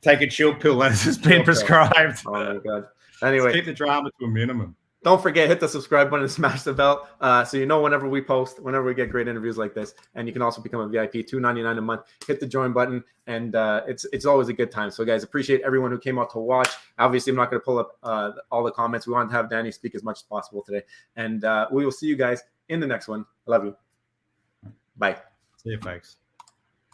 Take a chill pill as has been prescribed. Oh my God. Anyway, keep the drama to a minimum. Don't forget, hit the subscribe button and smash the bell so you know whenever we post, whenever we get great interviews like this. And you can also become a VIP, $2.99 a month. Hit the join button, and it's always a good time. So, guys, appreciate everyone who came out to watch. Obviously, I'm not going to pull up all the comments. We want to have Danny speak as much as possible today. And we will see you guys in the next one. I love you. Bye. See you, folks.